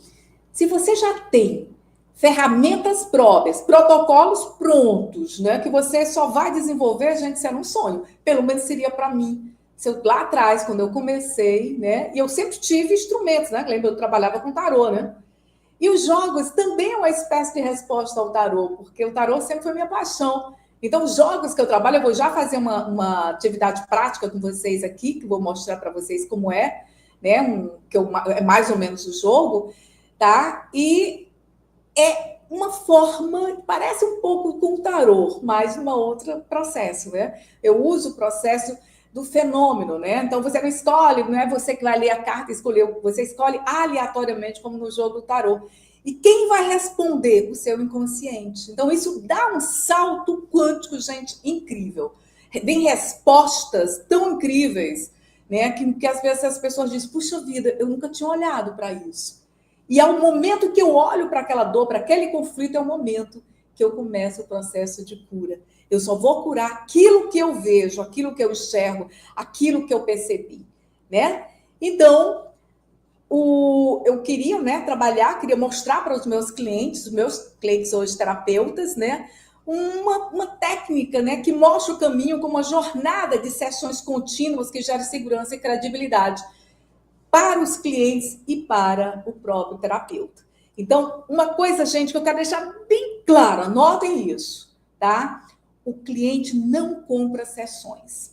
se você já tem ferramentas próprias, protocolos prontos, né, que você só vai desenvolver, gente, isso era um sonho. Pelo menos seria para mim. Se eu, lá atrás, quando eu comecei, né, e eu sempre tive instrumentos, né? Lembra, eu trabalhava com tarô, né? E os jogos também é uma espécie de resposta ao tarô, porque o tarô sempre foi minha paixão. Então, os jogos que eu trabalho, eu vou já fazer uma atividade prática com vocês aqui, que vou mostrar para vocês como é, né? É mais ou menos o jogo, tá? E é uma forma, parece um pouco com o tarô, mas uma outra processo, né? Eu uso o processo do fenômeno, né? Então você não escolhe, não é você que vai ler a carta e escolher, você escolhe aleatoriamente, como no jogo do tarô. E quem vai responder? O seu inconsciente. Então isso dá um salto quântico, gente, incrível. Vem respostas tão incríveis, né? Que às vezes as pessoas dizem, puxa vida, eu nunca tinha olhado para isso. E ao momento que eu olho para aquela dor, para aquele conflito, é o momento que eu começo o processo de cura. Eu só vou curar aquilo que eu vejo, aquilo que eu enxergo, aquilo que eu percebi, né? Então, eu queria, né, trabalhar, queria mostrar para os meus clientes hoje terapeutas, né, uma técnica, né, que mostra o caminho como uma jornada de sessões contínuas que gera segurança e credibilidade para os clientes e para o próprio terapeuta. Então, uma coisa, gente, que eu quero deixar bem claro, anotem isso, tá? O cliente não compra sessões.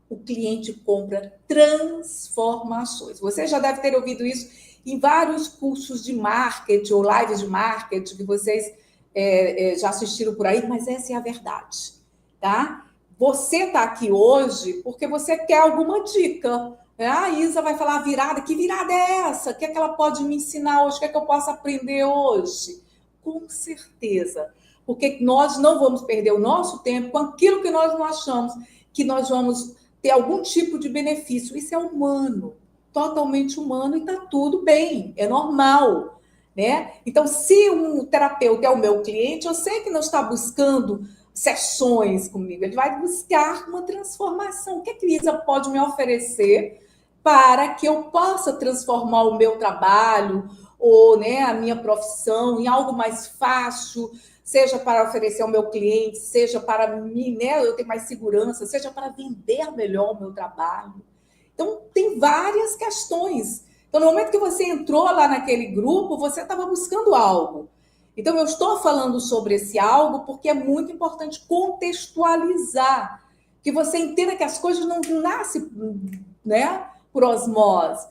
O cliente compra transformações. Você já deve ter ouvido isso em vários cursos de marketing ou lives de marketing que vocês já assistiram por aí, mas essa é a verdade, tá? Você está aqui hoje porque você quer alguma dica. A Isa vai falar virada. Que virada é essa? O que é que ela pode me ensinar hoje? O que é que eu posso aprender hoje? Com certeza. Porque nós não vamos perder o nosso tempo com aquilo que nós não achamos que nós vamos ter algum tipo de benefício. Isso é humano, totalmente humano, e está tudo bem, é normal. Né? Então, se um terapeuta é o meu cliente, eu sei que não está buscando sessões comigo, ele vai buscar uma transformação. O que a Isa pode me oferecer para que eu possa transformar o meu trabalho ou, né, a minha profissão em algo mais fácil, seja para oferecer ao meu cliente, seja para mim, né, eu ter mais segurança, seja para vender melhor o meu trabalho. Então, tem várias questões. Então, no momento que você entrou lá naquele grupo, você estava buscando algo. Então, eu estou falando sobre esse algo porque é muito importante contextualizar, que você entenda que as coisas não nascem, né, por osmose.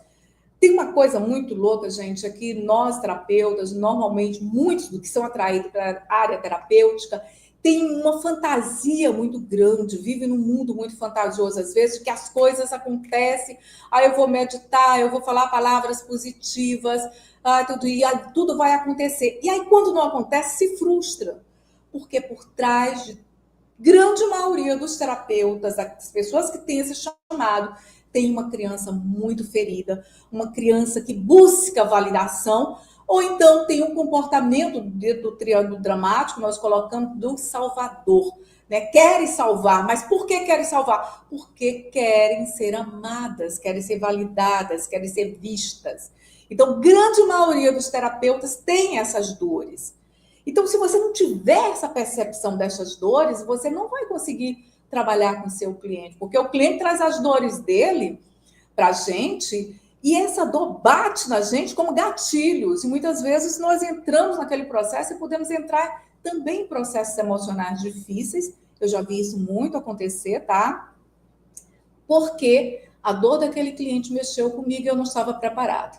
Tem uma coisa muito louca, gente, aqui nós terapeutas, normalmente, muitos do que são atraídos para a área terapêutica, tem uma fantasia muito grande, vive num mundo muito fantasioso, às vezes, que as coisas acontecem, aí eu vou meditar, eu vou falar palavras positivas, tudo vai acontecer. E aí, quando não acontece, se frustra, porque por trás de grande maioria dos terapeutas, as pessoas que têm esse chamado, tem uma criança muito ferida, uma criança que busca validação, ou então tem um comportamento do triângulo dramático, nós colocamos do salvador, né? Querem salvar, mas por que querem salvar? Porque querem ser amadas, querem ser validadas, querem ser vistas. Então, grande maioria dos terapeutas tem essas dores. Então, se você não tiver essa percepção dessas dores, você não vai conseguir trabalhar com o seu cliente, porque o cliente traz as dores dele para a gente e essa dor bate na gente como gatilhos. E muitas vezes nós entramos naquele processo e podemos entrar também em processos emocionais difíceis. Eu já vi isso muito acontecer, tá? Porque a dor daquele cliente mexeu comigo e eu não estava preparada.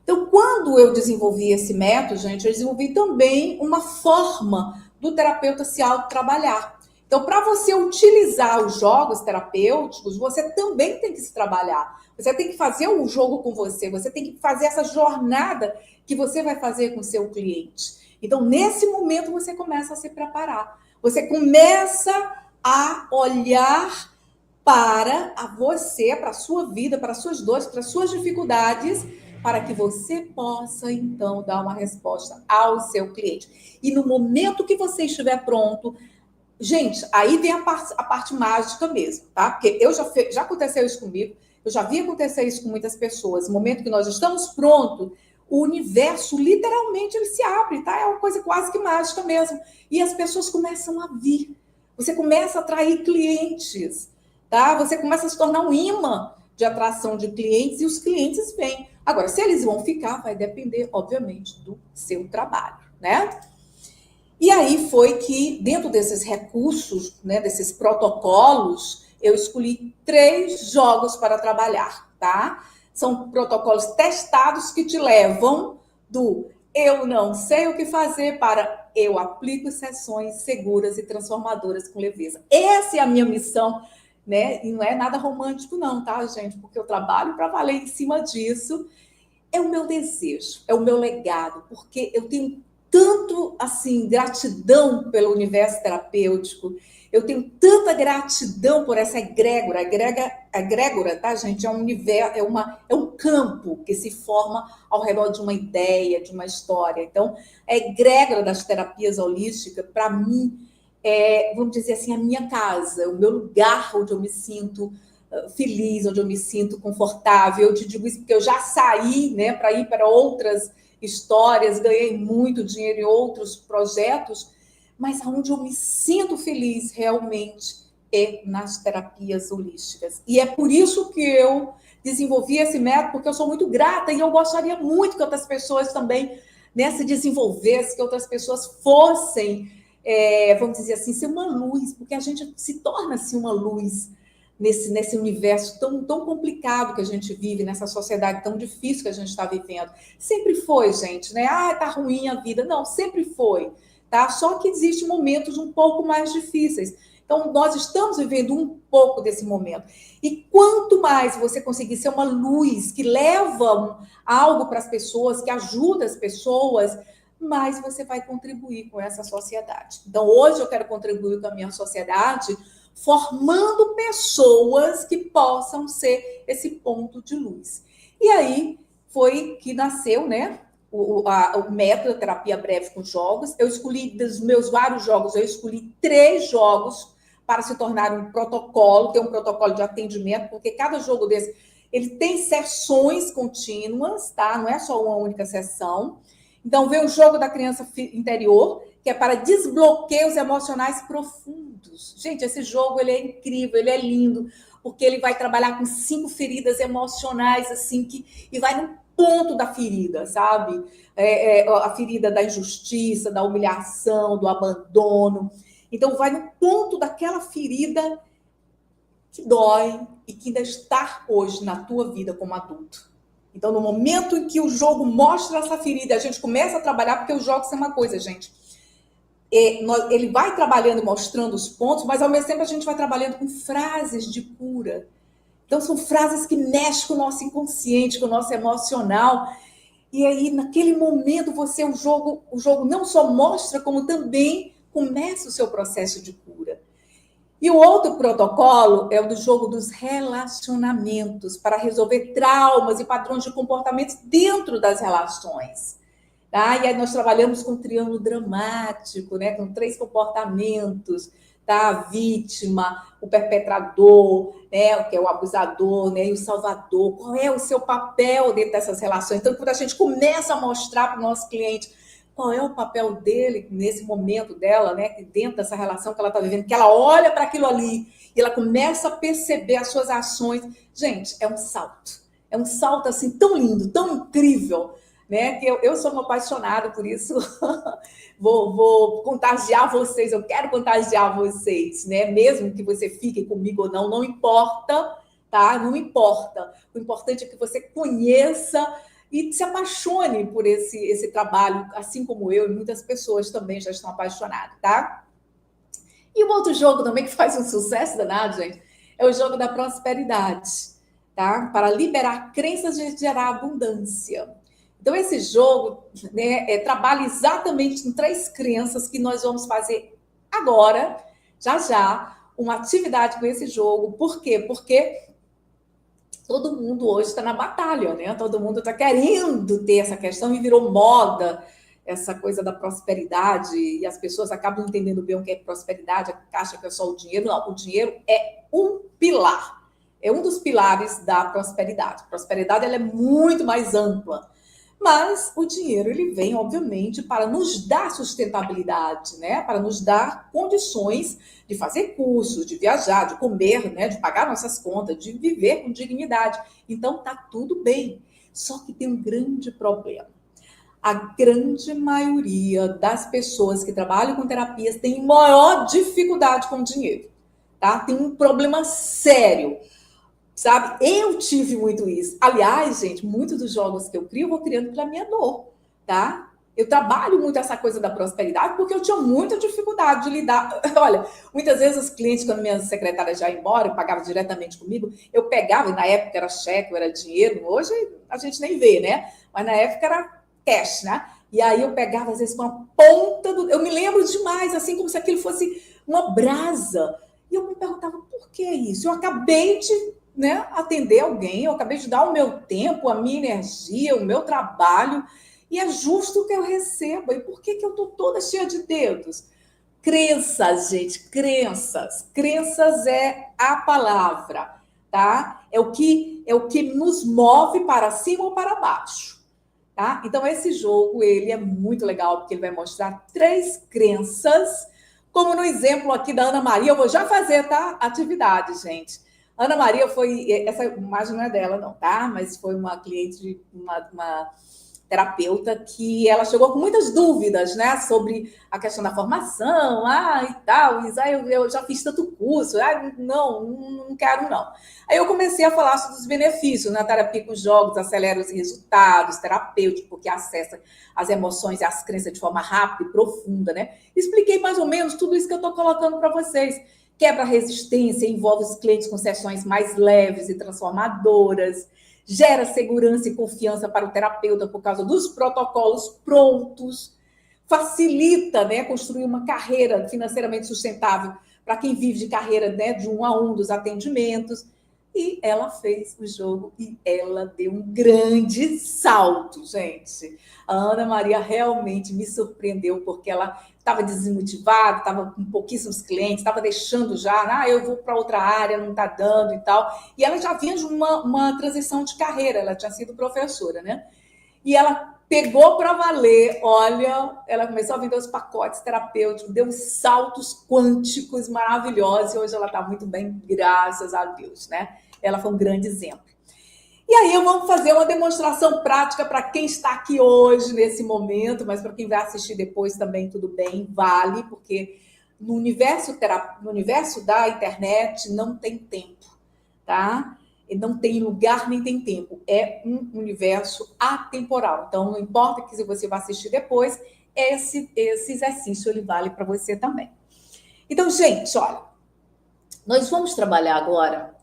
Então, quando eu desenvolvi esse método, gente, eu desenvolvi também uma forma do terapeuta se autotrabalhar. Então, para você utilizar os jogos terapêuticos, você também tem que se trabalhar. Você tem que fazer um jogo com você, você tem que fazer essa jornada que você vai fazer com o seu cliente. Então, nesse momento, você começa a se preparar. Você começa a olhar para você, para a sua vida, para as suas dores, para as suas dificuldades, para que você possa, então, dar uma resposta ao seu cliente. E no momento que você estiver pronto, gente, aí vem a parte mágica mesmo, tá? Porque já aconteceu isso comigo, eu já vi acontecer isso com muitas pessoas. No momento que nós estamos prontos, o universo, literalmente, ele se abre, tá? É uma coisa quase que mágica mesmo. E as pessoas começam a vir. Você começa a atrair clientes, tá? Você começa a se tornar um imã de atração de clientes e os clientes vêm. Agora, se eles vão ficar, vai depender, obviamente, do seu trabalho, né? E aí foi que, dentro desses recursos, né, desses protocolos, eu escolhi 3 jogos para trabalhar, tá? São protocolos testados que te levam do eu não sei o que fazer para eu aplico sessões seguras e transformadoras com leveza. Essa é a minha missão, né? E não é nada romântico não, tá, gente? Porque eu trabalho para valer em cima disso. É o meu desejo, é o meu legado, porque eu tenho tanto, assim, gratidão pelo universo terapêutico, eu tenho tanta gratidão por essa egrégora, tá, gente? É um universo, é um campo que se forma ao redor de uma ideia, de uma história. Então, a egrégora das terapias holísticas, para mim, vamos dizer assim, a minha casa, o meu lugar onde eu me sinto feliz, onde eu me sinto confortável. Eu te digo isso porque eu já saí, né, para ir para outras histórias, ganhei muito dinheiro em outros projetos, mas onde eu me sinto feliz realmente é nas terapias holísticas. E é por isso que eu desenvolvi esse método, porque eu sou muito grata e eu gostaria muito que outras pessoas também, né, se desenvolvessem, que outras pessoas fossem, vamos dizer assim, ser uma luz, porque a gente se torna assim uma luz nesse universo tão complicado que a gente vive, nessa sociedade tão difícil que a gente está vivendo. Sempre foi, gente, né? Ah, tá ruim a vida. Não, sempre foi, tá? Só que existem momentos um pouco mais difíceis. Então, nós estamos vivendo um pouco desse momento. E quanto mais você conseguir ser uma luz que leva algo para as pessoas, que ajuda as pessoas, mais você vai contribuir com essa sociedade. Então, hoje eu quero contribuir com a minha sociedade formando pessoas que possam ser esse ponto de luz. E aí foi que nasceu, né, o método terapia breve com jogos. Eu escolhi, dos meus vários jogos, eu escolhi 3 jogos para se tornar um protocolo, ter um protocolo de atendimento, porque cada jogo desse, ele tem sessões contínuas, tá? Não é só uma única sessão. Então, vem o jogo da criança interior, que é para desbloqueios emocionais profundos. Gente, esse jogo ele é incrível, ele é lindo, porque ele vai trabalhar com 5 feridas emocionais, assim, e vai no ponto da ferida, sabe? A ferida da injustiça, da humilhação, do abandono. Então, vai no ponto daquela ferida que dói e que ainda está hoje na tua vida como adulto. Então, no momento em que o jogo mostra essa ferida, a gente começa a trabalhar, porque os jogos são uma coisa, gente. Ele vai trabalhando, mostrando os pontos, mas ao mesmo tempo a gente vai trabalhando com frases de cura. Então, são frases que mexem com o nosso inconsciente, com o nosso emocional. E aí, naquele momento, o jogo não só mostra, como também começa o seu processo de cura. E o outro protocolo é o do jogo dos relacionamentos, para resolver traumas e padrões de comportamentos dentro das relações. Tá? E aí nós trabalhamos com o triângulo dramático, né? Com 3 comportamentos, tá? A vítima, o perpetrador, né? Que é o abusador, né? E o salvador. Qual é o seu papel dentro dessas relações? Então, quando a gente começa a mostrar para o nosso cliente qual é o papel dele nesse momento dela, né? Dentro dessa relação que ela está vivendo, que ela olha para aquilo ali e ela começa a perceber as suas ações. Gente, é um salto. É um salto assim tão lindo, tão incrível, né? Que eu sou uma apaixonada por isso. Vou contagiar vocês, eu quero contagiar vocês, né? Mesmo que você fique comigo ou não, não importa, tá? Não importa. O importante é que você conheça e se apaixone por esse trabalho, assim como eu, e muitas pessoas também já estão apaixonadas, tá? E um outro jogo também que faz um sucesso danado, gente, é o jogo da prosperidade, tá? Para liberar crenças de gerar abundância. Então, esse jogo, né, trabalha exatamente em 3 crenças que nós vamos fazer agora, já já, uma atividade com esse jogo. Por quê? Porque todo mundo hoje está na batalha, né? Todo mundo está querendo ter essa questão e virou moda essa coisa da prosperidade e as pessoas acabam entendendo bem o que é prosperidade, acham que é só o dinheiro. Não, o dinheiro é um pilar, é um dos pilares da prosperidade. A prosperidade ela é muito mais ampla. Mas o dinheiro ele vem, obviamente, para nos dar sustentabilidade, né? Para nos dar condições de fazer cursos, de viajar, de comer, né? De pagar nossas contas, de viver com dignidade. Então tá tudo bem. Só que tem um grande problema. A grande maioria das pessoas que trabalham com terapias tem maior dificuldade com o dinheiro, tá? Tem um problema sério. Sabe? Eu tive muito isso. Aliás, gente, muitos dos jogos que eu crio, eu vou criando pela minha dor, tá? Eu trabalho muito essa coisa da prosperidade porque eu tinha muita dificuldade de lidar. Olha, muitas vezes os clientes, quando minha secretária já ia embora, pagava diretamente comigo, eu pegava, e na época era cheque, era dinheiro, hoje a gente nem vê, né? Mas na época era cash, né? E aí eu pegava, às vezes, com a ponta do. Eu me lembro demais, assim, como se aquilo fosse uma brasa. E eu me perguntava, por que isso? Eu acabei de, né, atender alguém, eu acabei de dar o meu tempo, a minha energia, o meu trabalho, e é justo que eu receba. E por que eu estou toda cheia de dedos? Crenças, gente, crenças. Crenças é a palavra, tá? É o que nos move para cima ou para baixo, tá? Então esse jogo ele é muito legal porque ele vai mostrar 3 crenças, como no exemplo aqui da Ana Maria. Eu vou já fazer, tá? Atividade, gente. Ana Maria foi, essa imagem não é dela, não, tá? Mas foi uma cliente, uma terapeuta, que ela chegou com muitas dúvidas, né? Sobre a questão da formação, e tal. Eu já fiz tanto curso, não quero, não. Aí eu comecei a falar sobre os benefícios na terapia com jogos, acelera os resultados terapêuticos, porque acessa as emoções e as crenças de forma rápida e profunda, né? Expliquei mais ou menos tudo isso que eu estou colocando para vocês. Quebra a resistência, envolve os clientes com sessões mais leves e transformadoras, gera segurança e confiança para o terapeuta por causa dos protocolos prontos, facilita, né, construir uma carreira financeiramente sustentável para quem vive de carreira, né, de 1 a 1 dos atendimentos. E ela fez o jogo e ela deu um grande salto, gente. A Ana Maria realmente me surpreendeu, porque ela estava desmotivada, estava com pouquíssimos clientes, estava deixando já, eu vou para outra área, não está dando e tal. E ela já vinha de uma transição de carreira, ela tinha sido professora, né? E ela pegou para valer, olha, ela começou a vender os pacotes terapêuticos, deu saltos quânticos maravilhosos, e hoje ela está muito bem, graças a Deus, né? Ela foi um grande exemplo. E aí vamos fazer uma demonstração prática para quem está aqui hoje, nesse momento, mas para quem vai assistir depois também, tudo bem, vale, porque no universo da internet não tem tempo, tá? E não tem lugar nem tem tempo. É um universo atemporal. Então, não importa que se você vai assistir depois, esse exercício ele vale para você também. Então, gente, olha, nós vamos trabalhar agora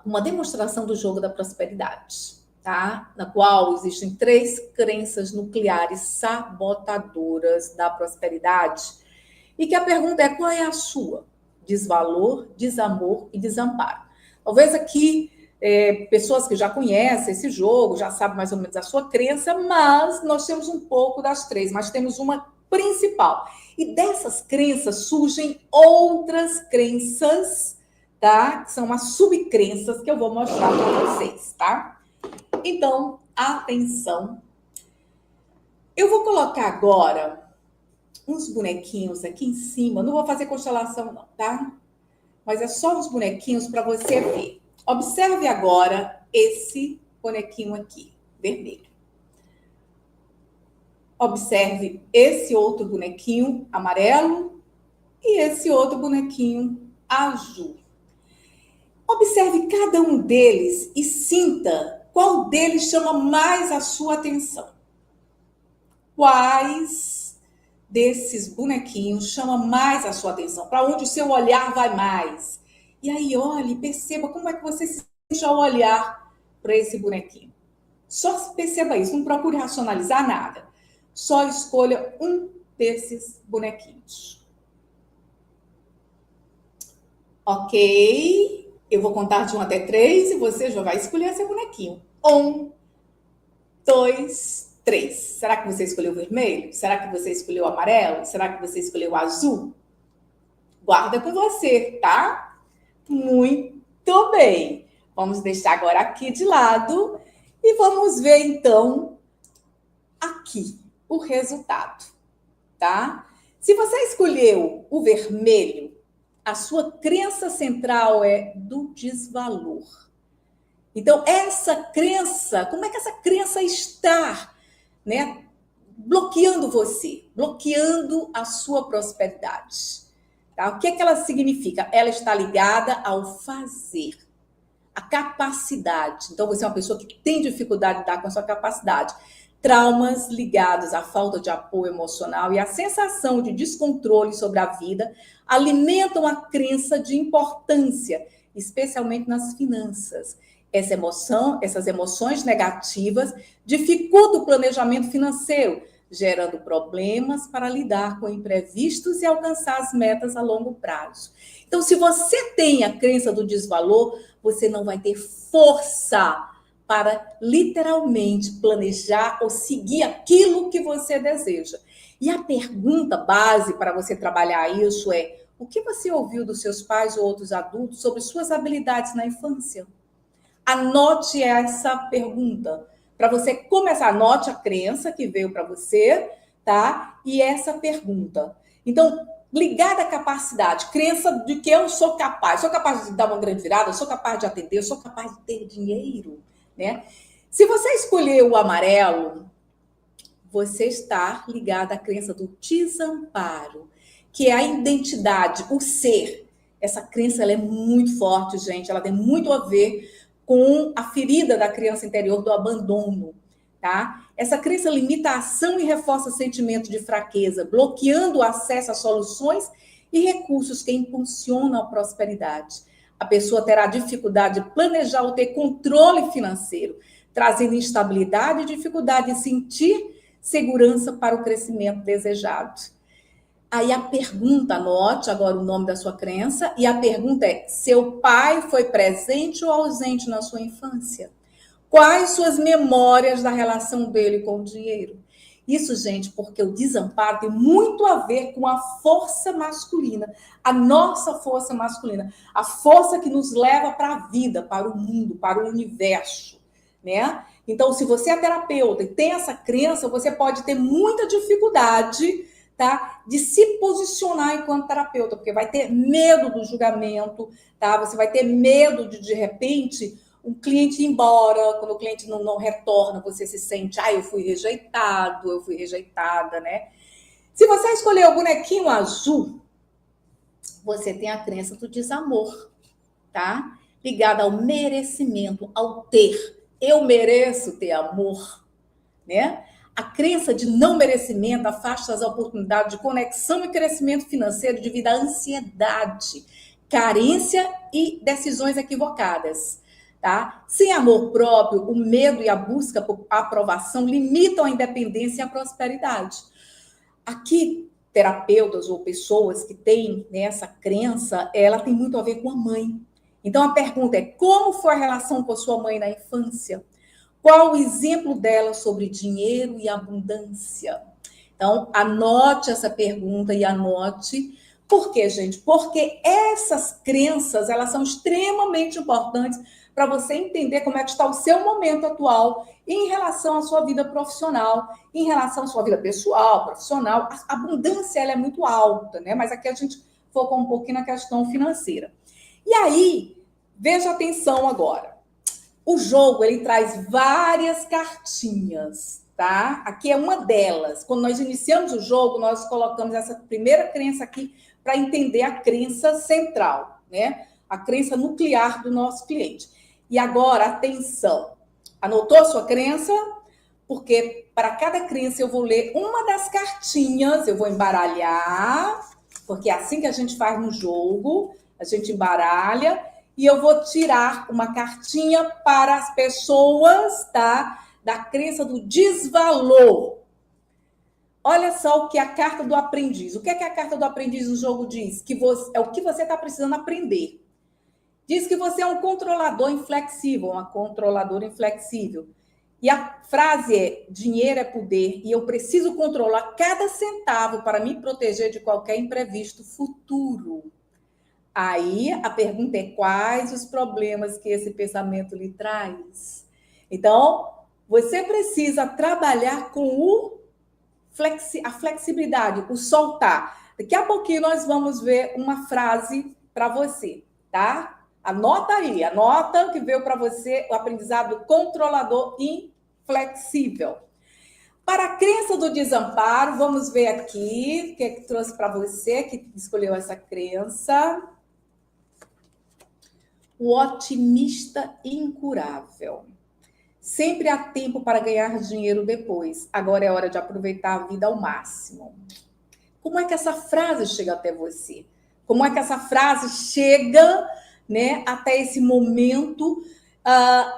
uma demonstração do jogo da prosperidade, tá? Na qual existem 3 crenças nucleares sabotadoras da prosperidade. E que a pergunta é: qual é a sua? Desvalor, desamor e desamparo. Talvez aqui pessoas que já conhecem esse jogo, já sabem mais ou menos a sua crença, mas nós temos um pouco das 3, mas temos uma principal. E dessas crenças surgem outras crenças, tá? Que são umas subcrenças que eu vou mostrar para vocês, tá? Então, atenção. Eu vou colocar agora uns bonequinhos aqui em cima. Não vou fazer constelação, não, tá? Mas é só uns bonequinhos para você ver. Observe agora esse bonequinho aqui, vermelho. Observe esse outro bonequinho amarelo e esse outro bonequinho azul. Observe cada um deles e sinta qual deles chama mais a sua atenção. Quais desses bonequinhos chama mais a sua atenção? Para onde o seu olhar vai mais? E aí, olhe, perceba como é que você se sente ao olhar para esse bonequinho. Só perceba isso, não procure racionalizar nada. Só escolha um desses bonequinhos. Ok? Eu vou contar de 1 até 3 e você já vai escolher seu bonequinho. 1, 2, 3. Será que você escolheu o vermelho? Será que você escolheu o amarelo? Será que você escolheu o azul? Guarda com você, tá? Muito bem. Vamos deixar agora aqui de lado e vamos ver então aqui o resultado, tá? Se você escolheu o vermelho, a sua crença central é do desvalor. Então, essa crença, como é que essa crença está, né, bloqueando você, bloqueando a sua prosperidade? Tá? O que é que ela significa? Ela está ligada ao fazer, a capacidade. Então, você é uma pessoa que tem dificuldade de lidar com a sua capacidade. Traumas ligados à falta de apoio emocional e à sensação de descontrole sobre a vida alimentam a crença de importância, especialmente nas finanças. Essas emoções negativas dificultam o planejamento financeiro, gerando problemas para lidar com imprevistos e alcançar as metas a longo prazo. Então, se você tem a crença do desvalor, você não vai ter força para literalmente planejar ou seguir aquilo que você deseja. E a pergunta base para você trabalhar isso é: o que você ouviu dos seus pais ou outros adultos sobre suas habilidades na infância? Anote essa pergunta. Para você começar, anote a crença que veio para você, tá? E essa pergunta. Então, ligada à capacidade, crença de que eu sou capaz de dar uma grande virada, eu sou capaz de atender, eu sou capaz de ter dinheiro, né? Se você escolher o amarelo, você está ligada à crença do desamparo, que é a identidade, o ser. Essa crença ela é muito forte, gente, ela tem muito a ver com a ferida da criança interior do abandono, tá? Essa crença limita a ação e reforça o sentimento de fraqueza, bloqueando o acesso a soluções e recursos que impulsionam a prosperidade. A pessoa terá dificuldade de planejar ou ter controle financeiro, trazendo instabilidade e dificuldade em sentir segurança para o crescimento desejado. Aí a pergunta, anote agora o nome da sua crença, e a pergunta é: seu pai foi presente ou ausente na sua infância? Quais suas memórias da relação dele com o dinheiro? Isso, gente, porque o desamparo tem muito a ver com a força masculina, a nossa força masculina, a força que nos leva para a vida, para o mundo, para o universo, né? Então, se você é terapeuta e tem essa crença, você pode ter muita dificuldade, tá, de se posicionar enquanto terapeuta, porque vai ter medo do julgamento, tá? Você vai ter medo de repente, um cliente ir embora, quando o cliente não retorna, você se sente, eu fui rejeitado, eu fui rejeitada, né? Se você escolher o bonequinho azul, você tem a crença do desamor, tá? Ligada ao merecimento, ao ter. Eu mereço ter amor, né? A crença de não merecimento afasta as oportunidades de conexão e crescimento financeiro devido à ansiedade, carência e decisões equivocadas, tá? Sem amor próprio, o medo e a busca por aprovação limitam a independência e a prosperidade. Aqui, terapeutas ou pessoas que têm, né, essa crença, ela tem muito a ver com a mãe. Então, a pergunta é: como foi a relação com a sua mãe na infância? Qual o exemplo dela sobre dinheiro e abundância? Então, anote essa pergunta e anote. Por quê, gente? Porque essas crenças, elas são extremamente importantes para você entender como é que está o seu momento atual em relação à sua vida profissional, em relação à sua vida pessoal, profissional. A abundância, ela é muito alta, né? Mas aqui a gente focou um pouquinho na questão financeira. E aí, veja atenção agora. O jogo, ele traz várias cartinhas, tá? Aqui é uma delas. Quando nós iniciamos o jogo, nós colocamos essa primeira crença aqui para entender a crença central, né? A crença nuclear do nosso cliente. E agora, atenção. Anotou a sua crença? Porque para cada crença eu vou ler uma das cartinhas, eu vou embaralhar, porque é assim que a gente faz no jogo, a gente embaralha, e eu vou tirar uma cartinha para as pessoas, tá? Da crença do desvalor. Olha só o que é a carta do aprendiz. O que é que a carta do aprendiz no jogo diz? Que é o que você está precisando aprender. Diz que você é um controlador inflexível, uma controladora inflexível. E a frase é: dinheiro é poder e eu preciso controlar cada centavo para me proteger de qualquer imprevisto futuro. Aí a pergunta é: quais os problemas que esse pensamento lhe traz? Então, você precisa trabalhar com a flexibilidade, o soltar. Daqui a pouquinho nós vamos ver uma frase para você, tá? Anota aí, anota que veio para você o aprendizado controlador inflexível. Para a crença do desamparo, vamos ver aqui o que é que trouxe para você, que escolheu essa crença. O otimista incurável. Sempre há tempo para ganhar dinheiro depois. Agora é hora de aproveitar a vida ao máximo. Como é que essa frase chega até você? Como é que essa frase chega, né, até esse momento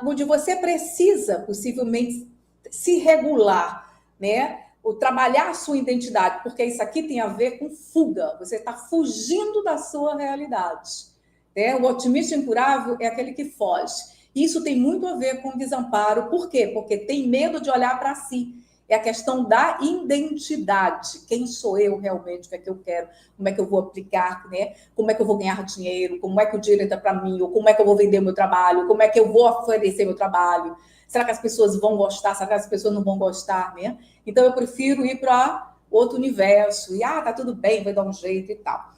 onde você precisa, possivelmente, se regular, né? Ou trabalhar a sua identidade, porque isso aqui tem a ver com fuga. Você está fugindo da sua realidade. Né? O otimista incurável é aquele que foge. Isso tem muito a ver com desamparo. Por quê? Porque tem medo de olhar para si. É a questão da identidade. Quem sou eu realmente? O que é que eu quero? Como é que eu vou aplicar? Né? Como é que eu vou ganhar dinheiro? Como é que o dinheiro entra para mim? Ou como é que eu vou vender o meu trabalho? Como é que eu vou oferecer meu trabalho? Será que as pessoas vão gostar? Será que as pessoas não vão gostar? Né? Então, eu prefiro ir para outro universo. E, tá tudo bem, vai dar um jeito e tal.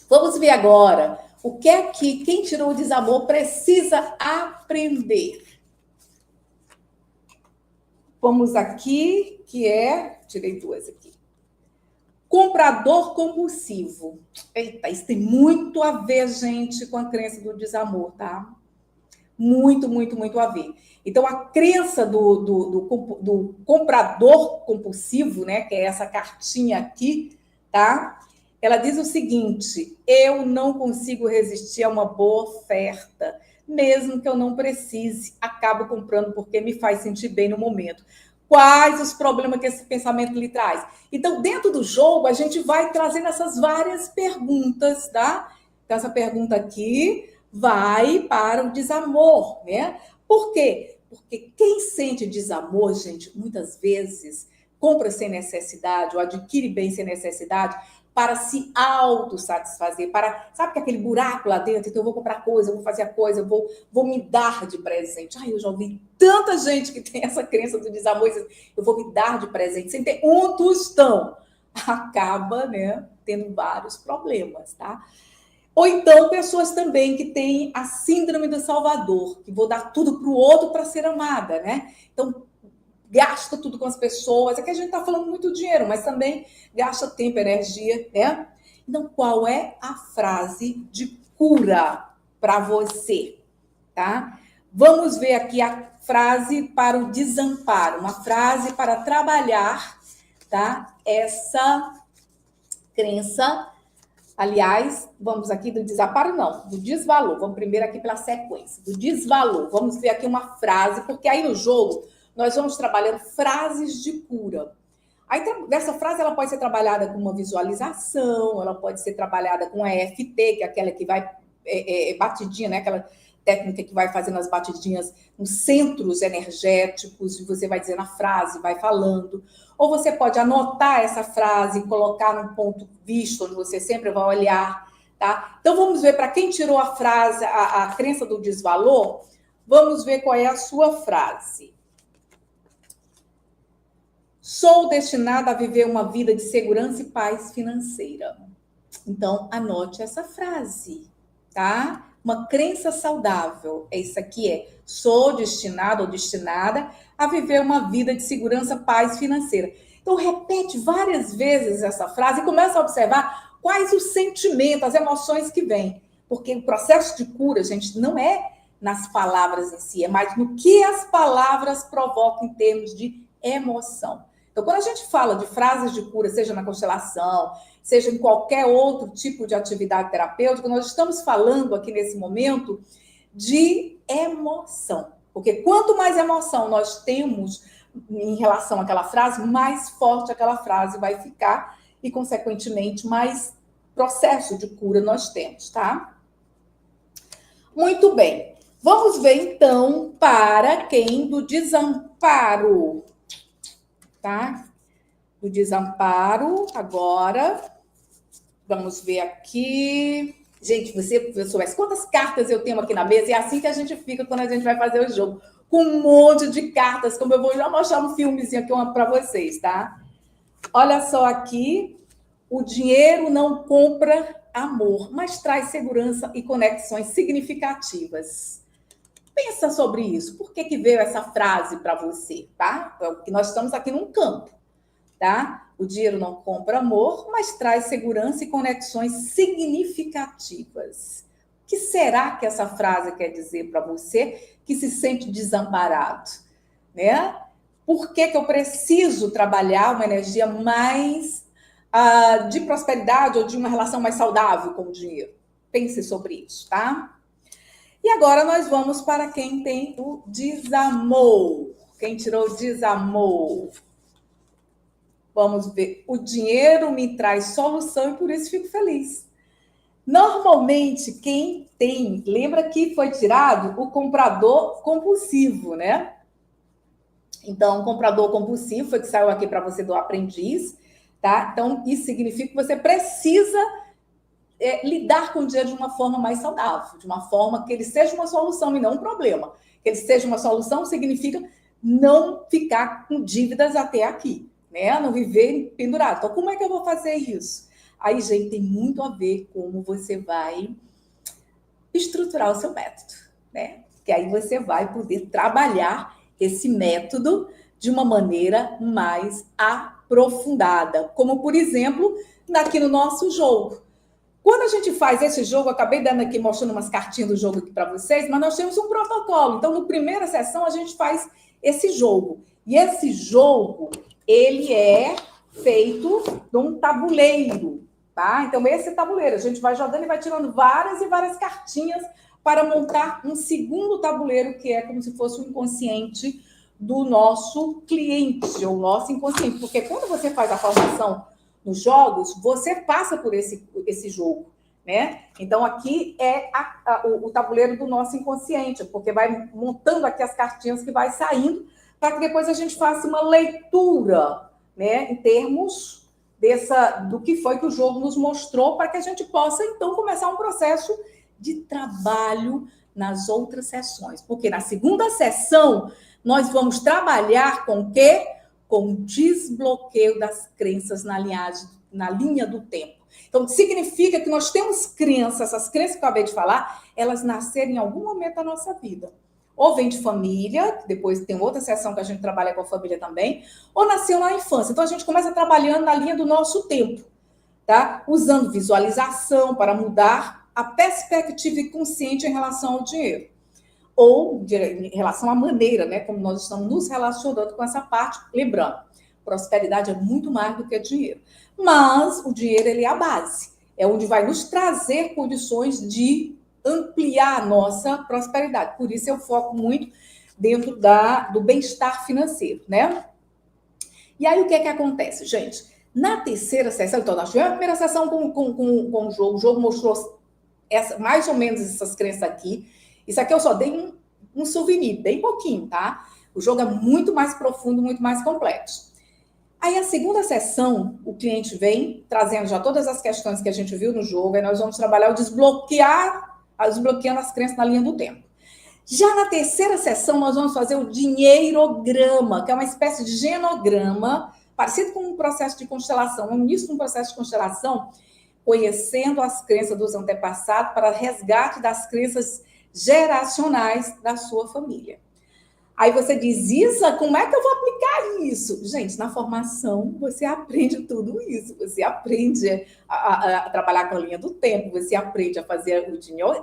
Vamos ver agora o que é que quem tirou o desamor precisa aprender. Vamos aqui, que é... Tirei duas aqui. Comprador compulsivo. Eita, isso tem muito a ver, gente, com a crença do desamor, tá? Muito, muito, muito a ver. Então, a crença do comprador compulsivo, né, que é essa cartinha aqui, tá? Ela diz o seguinte: eu não consigo resistir a uma boa oferta, mesmo que eu não precise, acabo comprando porque me faz sentir bem no momento. Quais os problemas que esse pensamento lhe traz? Então, dentro do jogo, a gente vai trazendo essas várias perguntas, tá? Então, essa pergunta aqui vai para o desamor, né? Por quê? Porque quem sente desamor, gente, muitas vezes compra sem necessidade ou adquire bem sem necessidade para se autossatisfazer, sabe que aquele buraco lá dentro, então eu vou comprar coisa, eu vou fazer a coisa, eu vou me dar de presente. Eu já ouvi tanta gente que tem essa crença do desamor, eu vou me dar de presente, sem ter um tostão. Acaba, né, tendo vários problemas, tá? Ou então, pessoas também que têm a síndrome do Salvador, que vou dar tudo para o outro para ser amada, né? Então, gasta tudo com as pessoas. Aqui a gente está falando muito dinheiro, mas também gasta tempo, energia, né? Então, qual é a frase de cura para você, tá? Vamos ver aqui a frase para o desamparo, uma frase para trabalhar, tá? Essa crença. Aliás, vamos aqui do desamparo, não, do desvalor. Vamos primeiro aqui pela sequência, do desvalor. Vamos ver aqui uma frase, porque aí no jogo nós vamos trabalhando frases de cura. Aí, essa frase ela pode ser trabalhada com uma visualização, ela pode ser trabalhada com a EFT, que é aquela que vai batidinha, né? Aquela técnica que vai fazendo as batidinhas nos centros energéticos, e você vai dizendo a frase, vai falando. Ou você pode anotar essa frase e colocar num ponto visto, onde você sempre vai olhar, tá? Então, vamos ver, para quem tirou a frase, a crença do desvalor, vamos ver qual é a sua frase. Sou destinada a viver uma vida de segurança e paz financeira. Então, anote essa frase, tá? Uma crença saudável, isso aqui sou destinado ou destinada a viver uma vida de segurança, paz financeira. Então, repete várias vezes essa frase e começa a observar quais os sentimentos, as emoções que vêm. Porque o processo de cura, gente, não é nas palavras em si, é mais no que as palavras provocam em termos de emoção. Então, quando a gente fala de frases de cura, seja na constelação, seja em qualquer outro tipo de atividade terapêutica, nós estamos falando aqui nesse momento de emoção. Porque quanto mais emoção nós temos em relação àquela frase, mais forte aquela frase vai ficar e, consequentemente, mais processo de cura nós temos, tá? Muito bem. Vamos ver, então, para quem do desamparo, tá? Do desamparo, agora, vamos ver aqui. Gente, você soubesse quantas cartas eu tenho aqui na mesa, é assim que a gente fica quando a gente vai fazer o jogo, com um monte de cartas, como eu vou já mostrar um filmezinho aqui para vocês, tá? Olha só aqui, o dinheiro não compra amor, mas traz segurança e conexões significativas. Pensa sobre isso. Por que veio essa frase para você, tá? Porque nós estamos aqui num campo, tá? O dinheiro não compra amor, mas traz segurança e conexões significativas. O que será que essa frase quer dizer para você que se sente desamparado, né? Por que eu preciso trabalhar uma energia mais de prosperidade ou de uma relação mais saudável com o dinheiro? Pense sobre isso, tá? E agora nós vamos para quem tem o desamor. Quem tirou o desamor? Vamos ver. O dinheiro me traz solução e por isso fico feliz. Normalmente, quem tem... Lembra que foi tirado o comprador compulsivo, né? Então, o comprador compulsivo foi que saiu aqui para você do aprendiz, tá? Então, isso significa que você precisa lidar com o dinheiro de uma forma mais saudável, de uma forma que ele seja uma solução e não um problema. Que ele seja uma solução significa não ficar com dívidas até aqui, né? Não viver pendurado. Então, como é que eu vou fazer isso? Aí, gente, tem muito a ver como você vai estruturar o seu método, né? Que aí você vai poder trabalhar esse método de uma maneira mais aprofundada. Como, por exemplo, aqui no nosso jogo. Quando a gente faz esse jogo, eu acabei dando aqui, mostrando umas cartinhas do jogo aqui para vocês, mas nós temos um protocolo. Então, na primeira sessão, a gente faz esse jogo. E esse jogo, ele é feito de um tabuleiro, tá? Então, esse tabuleiro, a gente vai jogando e vai tirando várias e várias cartinhas para montar um segundo tabuleiro, que é como se fosse o inconsciente do nosso cliente, ou nosso inconsciente. Porque quando você faz a formação nos jogos, você passa por esse jogo, né? Então, aqui é o tabuleiro do nosso inconsciente, porque vai montando aqui as cartinhas que vai saindo, para que depois a gente faça uma leitura, né? Em termos do que foi que o jogo nos mostrou, para que a gente possa, então, começar um processo de trabalho nas outras sessões. Porque na segunda sessão, nós vamos trabalhar com o quê? Com o desbloqueio das crenças na linha do tempo. Então, significa que nós temos crenças, essas crenças que eu acabei de falar, elas nasceram em algum momento da nossa vida. Ou vem de família, depois tem outra sessão que a gente trabalha com a família também, ou nasceu na infância. Então, a gente começa trabalhando na linha do nosso tempo, tá? Usando visualização para mudar a perspectiva inconsciente em relação ao dinheiro. Ou em relação à maneira, né, como nós estamos nos relacionando com essa parte. Lembrando, prosperidade é muito mais do que dinheiro. Mas o dinheiro, ele é a base. É onde vai nos trazer condições de ampliar a nossa prosperidade. Por isso eu foco muito dentro do bem-estar financeiro, né? E aí o que acontece, gente? Na terceira sessão, então, nós tivemos a primeira sessão com o jogo. O jogo mostrou mais ou menos essas crenças aqui. Isso aqui eu só dei um souvenir, bem pouquinho, tá? O jogo é muito mais profundo, muito mais complexo. Aí a segunda sessão, o cliente vem trazendo já todas as questões que a gente viu no jogo, aí nós vamos trabalhar o desbloqueando as crenças na linha do tempo. Já na terceira sessão, nós vamos fazer o dinheirograma, que é uma espécie de genograma, parecido com um processo de constelação, um início de um processo de constelação, conhecendo as crenças dos antepassados para resgate das crenças geracionais da sua família. Aí você diz, Isa, como é que eu vou aplicar isso? Gente, na formação você aprende tudo isso. Você aprende a trabalhar com a linha do tempo, você aprende a fazer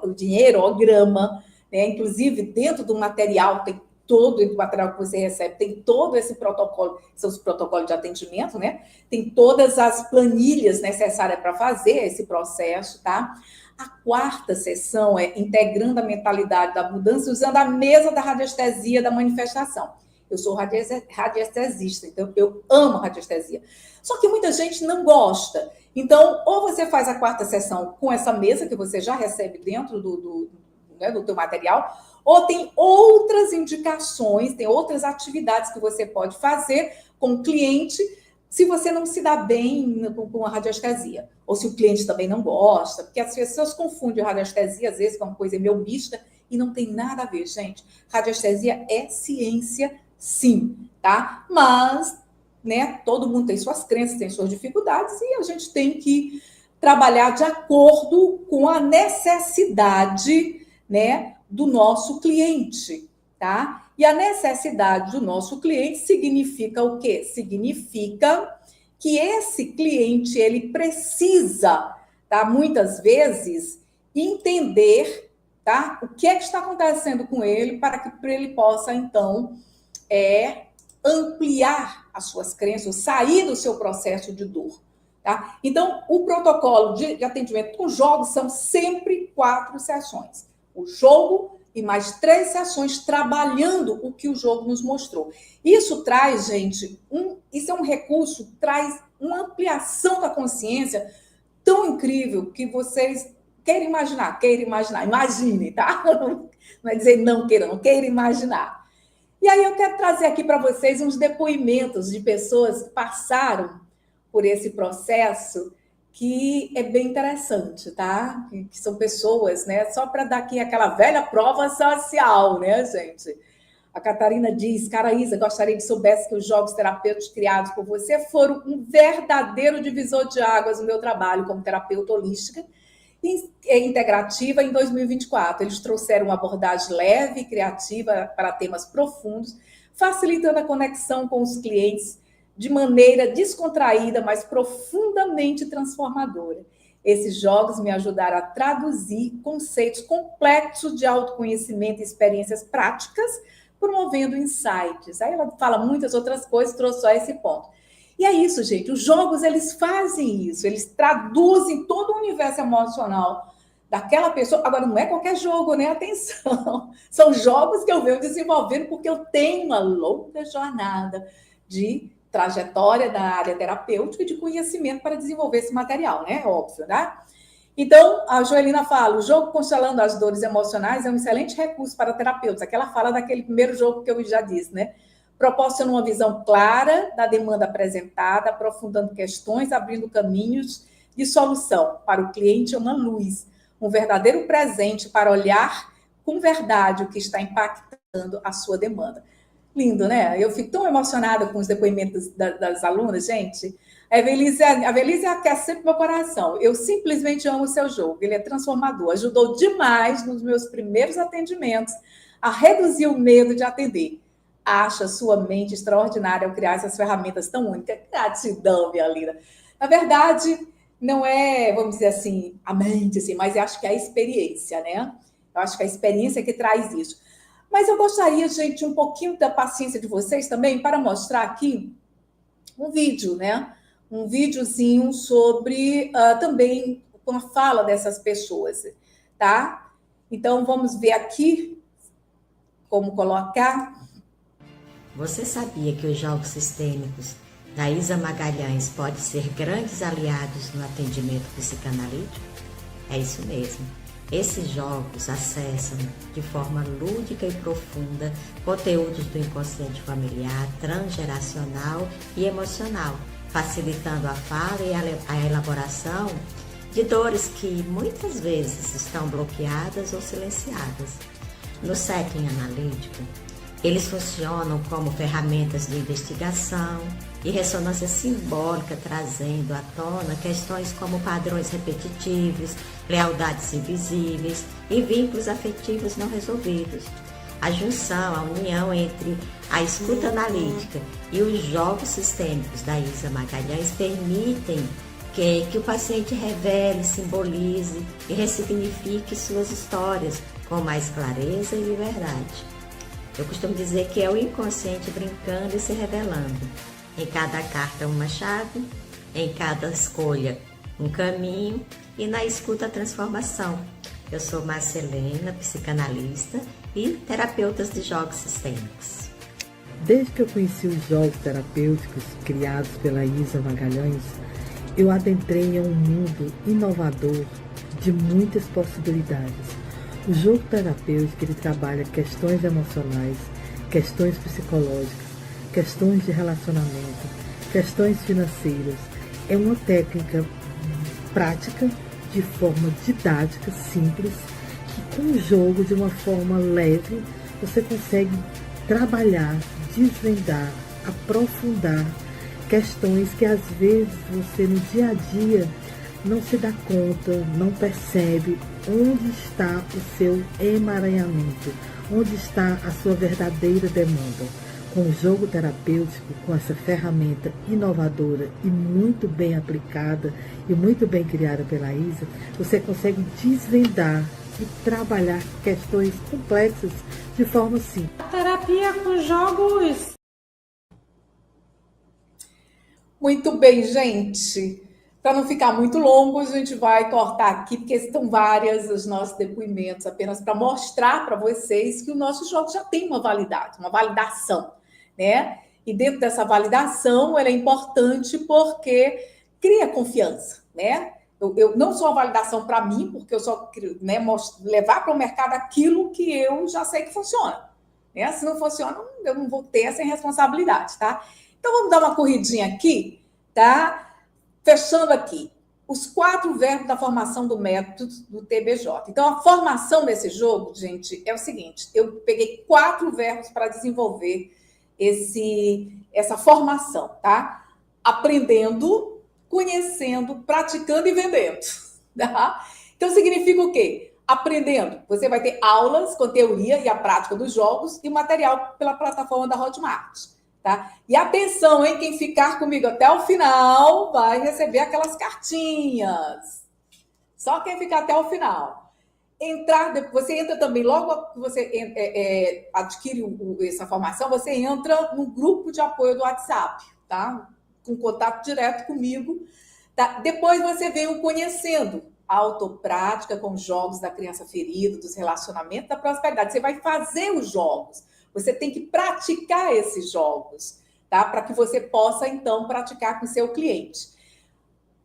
o dinheirograma, né? Inclusive, dentro do material, tem todo o material que você recebe, tem todo esse protocolo, são os protocolos de atendimento, né? Tem todas as planilhas necessárias para fazer esse processo, tá? A quarta sessão é integrando a mentalidade da mudança usando a mesa da radiestesia da manifestação. Eu sou radiestesista, então eu amo radiestesia. Só que muita gente não gosta. Então, ou você faz a quarta sessão com essa mesa que você já recebe dentro do teu material, ou tem outras indicações, tem outras atividades que você pode fazer com o cliente se você não se dá bem com a radiestesia, ou se o cliente também não gosta, porque as pessoas confundem a radiestesia, às vezes, com uma coisa meio mística, e não tem nada a ver, gente. Radiestesia é ciência, sim, tá? Mas, né, todo mundo tem suas crenças, tem suas dificuldades, e a gente tem que trabalhar de acordo com a necessidade, né, do nosso cliente, tá? E a necessidade do nosso cliente significa o quê? Significa que esse cliente, ele precisa, tá? Muitas vezes, entender, tá? O que é que está acontecendo com ele para que ele possa, então, ampliar as suas crenças, sair do seu processo de dor, tá? Então, o protocolo de atendimento com jogos são sempre 4 sessões. O jogo e mais 3 sessões trabalhando o que o jogo nos mostrou. Isso traz, gente, isso é um recurso, traz uma ampliação da consciência tão incrível que vocês queiram imaginar, imaginem, tá? Não é dizer não queiram imaginar. E aí eu quero trazer aqui para vocês uns depoimentos de pessoas que passaram por esse processo, que é bem interessante, tá? Que são pessoas, né? Só para dar aqui aquela velha prova social, né, gente? A Catarina diz, cara, Isa, gostaria que soubesse que os jogos terapêuticos criados por você foram um verdadeiro divisor de águas no meu trabalho como terapeuta holística e integrativa em 2024. Eles trouxeram uma abordagem leve e criativa para temas profundos, facilitando a conexão com os clientes de maneira descontraída, mas profundamente transformadora. Esses jogos me ajudaram a traduzir conceitos complexos de autoconhecimento e experiências práticas, promovendo insights. Aí ela fala muitas outras coisas, trouxe só esse ponto. E é isso, gente. Os jogos, eles fazem isso. Eles traduzem todo o universo emocional daquela pessoa. Agora, não é qualquer jogo, né? Atenção. São jogos que eu venho desenvolvendo porque eu tenho uma longa jornada de trajetória da área terapêutica e de conhecimento para desenvolver esse material, né? Óbvio, né? Então, a Joelina fala, o jogo Constelando as Dores Emocionais é um excelente recurso para terapeutas. Aqui ela fala daquele primeiro jogo que eu já disse, né? Proporciona uma visão clara da demanda apresentada, aprofundando questões, abrindo caminhos de solução. Para o cliente é uma luz, um verdadeiro presente para olhar com verdade o que está impactando a sua demanda. Lindo, né? Eu fico tão emocionada com os depoimentos das alunas, gente. A Evelise aquece sempre meu coração. Eu simplesmente amo o seu jogo. Ele é transformador. Ajudou demais nos meus primeiros atendimentos a reduzir o medo de atender. Acha sua mente extraordinária ao criar essas ferramentas tão únicas. Gratidão, minha linda. Na verdade, não é, vamos dizer assim, a mente, assim, mas eu acho que é a experiência, né? Eu acho que é a experiência que traz isso. Mas eu gostaria, gente, um pouquinho da paciência de vocês também para mostrar aqui um vídeo, né? Um videozinho sobre também com a fala dessas pessoas, tá? Então, vamos ver aqui como colocar. Você sabia que os jogos sistêmicos da Isa Magalhães podem ser grandes aliados no atendimento psicanalítico? É isso mesmo. Esses jogos acessam de forma lúdica e profunda conteúdos do inconsciente familiar, transgeracional e emocional, facilitando a fala e a elaboração de dores que muitas vezes estão bloqueadas ou silenciadas. No setting analítico, eles funcionam como ferramentas de investigação e ressonância simbólica, trazendo à tona questões como padrões repetitivos, lealdades invisíveis e vínculos afetivos não resolvidos. A junção, a união entre a escuta analítica e os jogos sistêmicos da Isa Magalhães permitem que o paciente revele, simbolize e ressignifique suas histórias com mais clareza e liberdade. Eu costumo dizer que é o inconsciente brincando e se revelando. Em cada carta uma chave, em cada escolha um caminho e na escuta a transformação. Eu sou Marcelena, psicanalista e terapeuta de jogos sistêmicos. Desde que eu conheci os jogos terapêuticos criados pela Isa Magalhães, eu adentrei em um mundo inovador de muitas possibilidades. O jogo terapêutico ele trabalha questões emocionais, questões psicológicas, questões de relacionamento, questões financeiras. É uma técnica prática, de forma didática, simples, que com o jogo, de uma forma leve, você consegue trabalhar, desvendar, aprofundar questões que às vezes você no dia a dia não se dá conta, não percebe onde está o seu emaranhamento, onde está a sua verdadeira demanda. Com o jogo terapêutico, com essa ferramenta inovadora e muito bem aplicada e muito bem criada pela Isa, você consegue desvendar e trabalhar questões complexas de forma simples. Terapia com jogos. Muito bem, gente. Para não ficar muito longo, a gente vai cortar aqui, porque estão vários os nossos depoimentos, apenas para mostrar para vocês que o nosso jogo já tem uma validade, uma validação, né? E dentro dessa validação, ela é importante porque cria confiança, né? Eu não sou uma validação para mim, porque eu só né, levar para o mercado aquilo que eu já sei que funciona. Né? Se não funciona, eu não vou ter essa responsabilidade, tá? Então, vamos dar uma corridinha aqui, tá? Fechando aqui, os 4 verbos da formação do método do TBJ. Então, a formação desse jogo, gente, é o seguinte: eu peguei 4 verbos para desenvolver essa formação, tá? Aprendendo, conhecendo, praticando e vendendo. Tá? Então, significa o quê? Aprendendo, você vai ter aulas com teoria e a prática dos jogos e material pela plataforma da Hotmart. Tá? E atenção, hein? Quem ficar comigo até o final vai receber aquelas cartinhas. Só quem ficar até o final. Você entra também, logo que você adquire essa formação, você entra no grupo de apoio do WhatsApp, tá? Com contato direto comigo. Tá? Depois você vem o conhecendo. A autoprática com jogos da criança ferida, dos relacionamentos, da prosperidade. Você vai fazer os jogos. Você tem que praticar esses jogos, tá? Para que você possa, então, praticar com o seu cliente.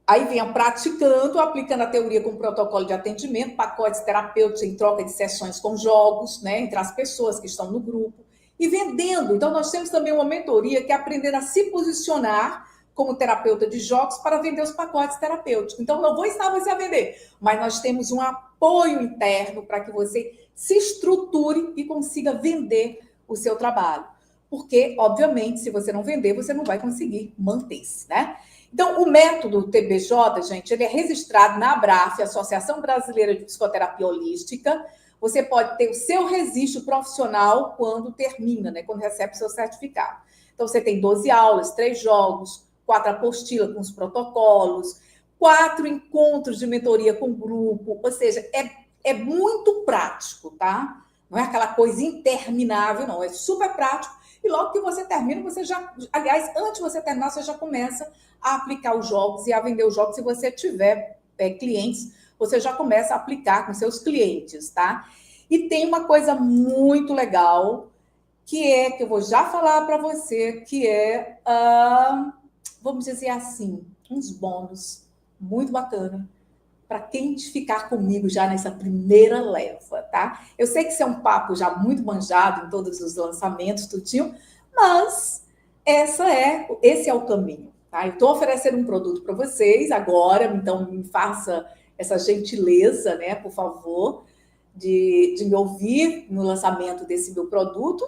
Aí venha praticando, aplicando a teoria com protocolo de atendimento, pacotes terapêuticos em troca de sessões com jogos, né? Entre as pessoas que estão no grupo. E vendendo. Então, nós temos também uma mentoria que é aprender a se posicionar como terapeuta de jogos para vender os pacotes terapêuticos. Então, não vou ensinar você a vender, mas nós temos um apoio interno para que você se estruture e consiga vender o seu trabalho. Porque, obviamente, se você não vender, você não vai conseguir manter-se, né? Então, o método TBJ, gente, ele é registrado na ABRAF, Associação Brasileira de Psicoterapia Holística. Você pode ter o seu registro profissional quando termina, né? Quando recebe o seu certificado. Então, você tem 12 aulas, 3 jogos, 4 apostilas com os protocolos, 4 encontros de mentoria com grupo, ou seja, é muito prático, tá? Não é aquela coisa interminável, não. É super prático. E logo que você termina, você já... Aliás, antes de você terminar, você já começa a aplicar os jogos e a vender os jogos. Se você tiver clientes, você já começa a aplicar com seus clientes, tá? E tem uma coisa muito legal, que eu vou já falar para você, que é, vamos dizer assim, uns bônus muito bacana para quem ficar comigo já nessa primeira leva, tá? Eu sei que isso é um papo já muito manjado em todos os lançamentos, tudinho, mas esse é o caminho, tá? Eu estou oferecendo um produto para vocês agora, então me faça essa gentileza, né, por favor, de me ouvir no lançamento desse meu produto.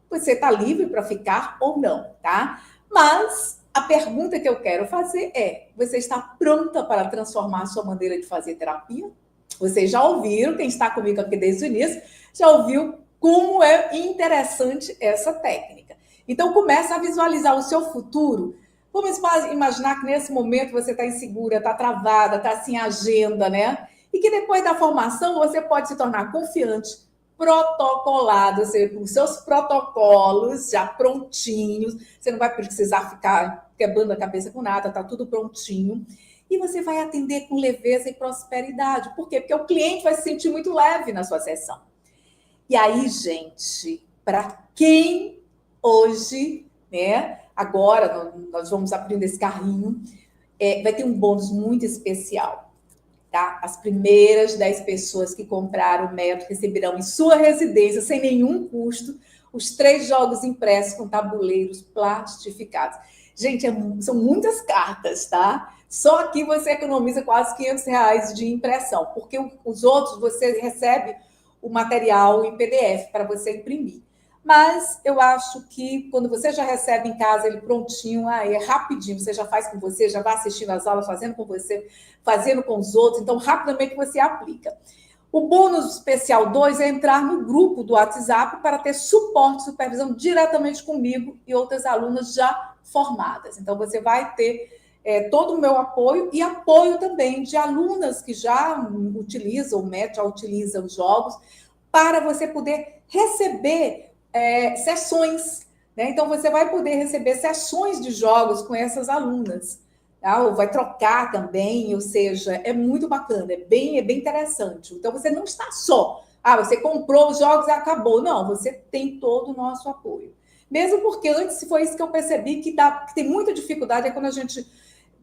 Você está livre para ficar ou não, tá? Mas a pergunta que eu quero fazer é: você está pronta para transformar a sua maneira de fazer terapia? Vocês já ouviram, quem está comigo aqui desde o início, já ouviu como é interessante essa técnica. Então, começa a visualizar o seu futuro. Vamos imaginar que nesse momento você está insegura, está travada, está sem agenda, né? E que depois da formação você pode se tornar confiante, protocolado, ou seja, com seus protocolos já prontinhos, você não vai precisar ficar quebrando a cabeça com nada, tá tudo prontinho. E você vai atender com leveza e prosperidade. Por quê? Porque o cliente vai se sentir muito leve na sua sessão. E aí, gente, para quem hoje, né, agora nós vamos abrindo esse carrinho, vai ter um bônus muito especial. Tá? As primeiras 10 pessoas que compraram o método receberão em sua residência, sem nenhum custo, os 3 jogos impressos com tabuleiros plastificados. Gente, são muitas cartas, tá? Só aqui você economiza quase R$ 500 de impressão, porque os outros você recebe o material em PDF para você imprimir. Mas eu acho que quando você já recebe em casa ele prontinho, é rapidinho, você já faz com você, já vai assistindo as aulas, fazendo com você, fazendo com os outros, então rapidamente você aplica. O bônus especial 2 é entrar no grupo do WhatsApp para ter suporte, supervisão diretamente comigo e outras alunas já formadas. Então você vai ter todo o meu apoio e apoio também de alunas que já utilizam o método, já utilizam os jogos, para você poder receber sessões, né? Então você vai poder receber sessões de jogos com essas alunas, tá? Ou vai trocar também, ou seja, é muito bacana, é bem interessante. Então você não está só, você comprou os jogos e acabou. Não, você tem todo o nosso apoio. Mesmo porque antes foi isso que eu percebi, que tem muita dificuldade, é quando a gente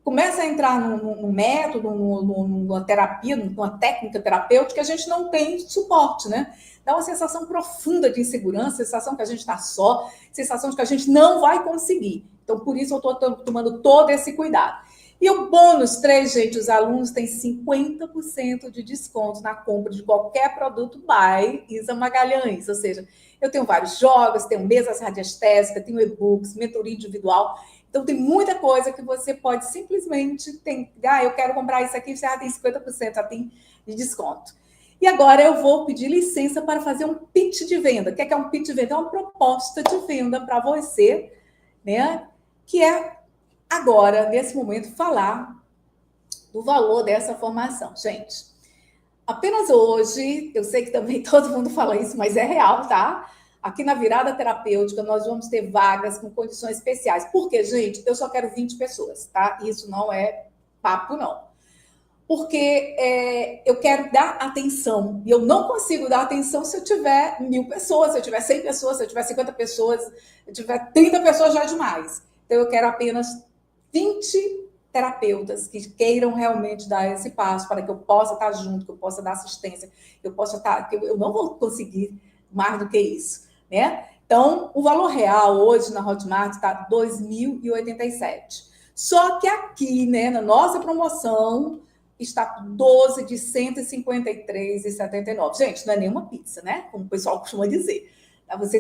começa a entrar num método, numa terapia, numa técnica terapêutica, a gente não tem suporte, né? Dá uma sensação profunda de insegurança, sensação que a gente está só, sensação de que a gente não vai conseguir. Então, por isso eu estou tomando todo esse cuidado. E o bônus 3, gente, os alunos têm 50% de desconto na compra de qualquer produto by Isa Magalhães. Ou seja, eu tenho vários jogos, tenho mesas radiestésicas, tenho e-books, mentoria individual. Então, tem muita coisa que você pode simplesmente... eu quero comprar isso aqui, você já tem 50%, já tem de desconto. E agora eu vou pedir licença para fazer um pitch de venda. O que é um pitch de venda? É uma proposta de venda para você, né? Que é agora, nesse momento, falar do valor dessa formação. Gente, apenas hoje, eu sei que também todo mundo fala isso, mas é real, tá? Aqui na Virada Terapêutica, nós vamos ter vagas com condições especiais. Por quê, gente? Eu só quero 20 pessoas, tá? Isso não é papo, não. Porque eu quero dar atenção. E eu não consigo dar atenção se eu tiver 1.000 pessoas, se eu tiver 100 pessoas, se eu tiver 50 pessoas, se eu tiver 30 pessoas, já é demais. Então, eu quero apenas 20 terapeutas que queiram realmente dar esse passo para que eu possa estar junto, que eu possa dar assistência, que eu possa estar... que eu não vou conseguir mais do que isso, né? Então, o valor real hoje na Hotmart está R$ 2.087. Só que aqui, né, na nossa promoção, está 12 de R$ 153,79. Gente, não é nenhuma pizza, né? Como o pessoal costuma dizer.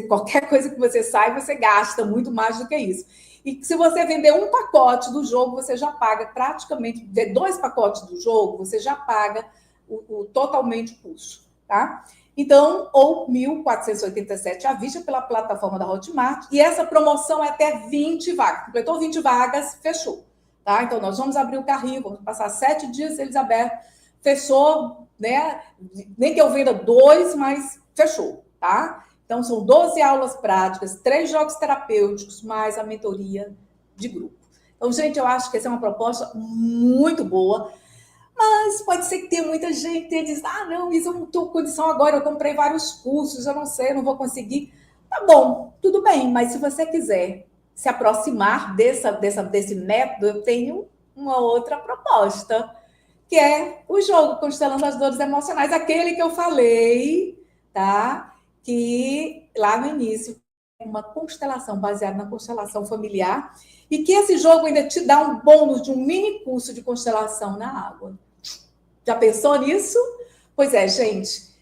Qualquer coisa que você sai, você gasta muito mais do que isso. E se você vender um pacote do jogo, você já paga praticamente... 2 pacotes do jogo, você já paga totalmente o custo, tá? Então, ou 1.487 à vista pela plataforma da Hotmart. E essa promoção é até 20 vagas. Completou 20 vagas, fechou. Tá? Então, nós vamos abrir o carrinho, vamos passar 7 dias eles abertos. Fechou, né? Nem que eu venda 2, mas fechou, tá? Então, são 12 aulas práticas, 3 jogos terapêuticos, mais a mentoria de grupo. Então, gente, eu acho que essa é uma proposta muito boa. Mas pode ser que tenha muita gente que diz, não, isso eu não estou com condição agora, eu comprei vários cursos, eu não sei, eu não vou conseguir. Tá bom, tudo bem, mas se você quiser se aproximar desse método, eu tenho uma outra proposta, que é o jogo Constelando as Dores Emocionais, aquele que eu falei, tá? Que lá no início é uma constelação baseada na constelação familiar e que esse jogo ainda te dá um bônus de um mini curso de constelação na água. Já pensou nisso? Pois é, gente.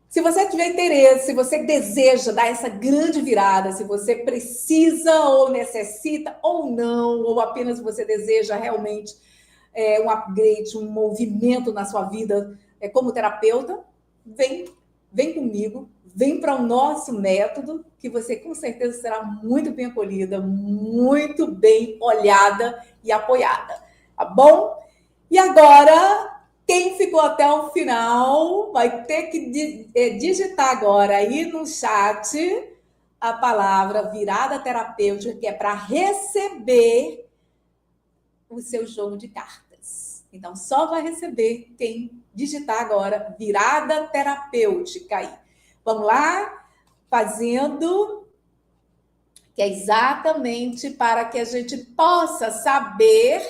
Se você tiver interesse, se você deseja dar essa grande virada, se você precisa ou necessita ou não, ou apenas você deseja realmente um upgrade, um movimento na sua vida como terapeuta, vem comigo, vem para o nosso método, que você com certeza será muito bem acolhida, muito bem olhada e apoiada, tá bom? E agora, quem ficou até o final vai ter que digitar agora aí no chat a palavra virada terapêutica, que é para receber o seu jogo de cartas. Então, só vai receber quem digitar agora virada terapêutica aí. Vamos lá? Fazendo, que é exatamente para que a gente possa saber,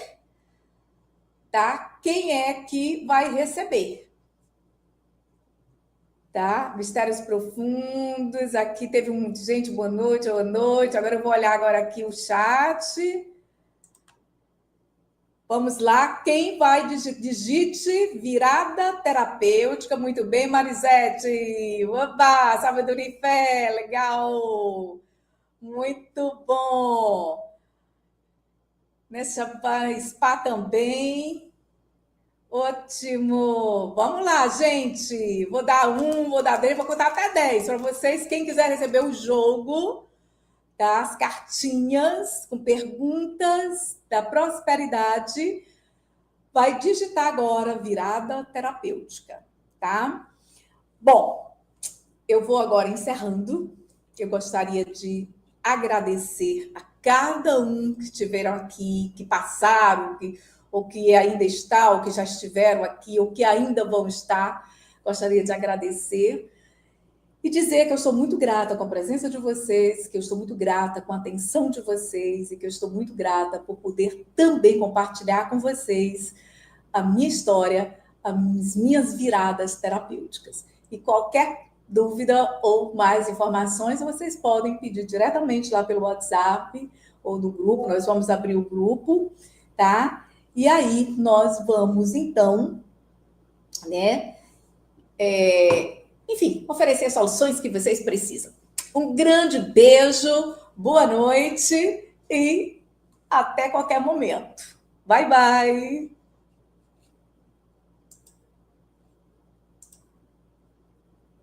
tá? Quem é que vai receber? Tá? Mistérios profundos. Aqui teve gente, boa noite, boa noite. Agora eu vou olhar agora aqui o chat. Vamos lá, quem vai digite virada terapêutica. Muito bem, Marisete. Oba, sabedoria e fé, legal. Muito bom. Nessa spa também. Ótimo! Vamos lá, gente! Vou dar 1, vou dar 10, vou contar até 10 para vocês. Quem quiser receber o jogo, tá? As cartinhas com perguntas da prosperidade, vai digitar agora virada terapêutica, tá? Bom, eu vou agora encerrando. Eu gostaria de agradecer a cada um que estiveram aqui, que passaram, ou que ainda está, ou que já estiveram aqui, ou que ainda vão estar. Gostaria de agradecer e dizer que eu estou muito grata com a presença de vocês, que eu estou muito grata com a atenção de vocês e que eu estou muito grata por poder também compartilhar com vocês a minha história, as minhas viradas terapêuticas. E qualquer dúvida ou mais informações, vocês podem pedir diretamente lá pelo WhatsApp ou do grupo. Nós vamos abrir o grupo, tá? E aí nós vamos, então, né? Enfim, oferecer soluções que vocês precisam. Um grande beijo, boa noite e até qualquer momento. Bye, bye!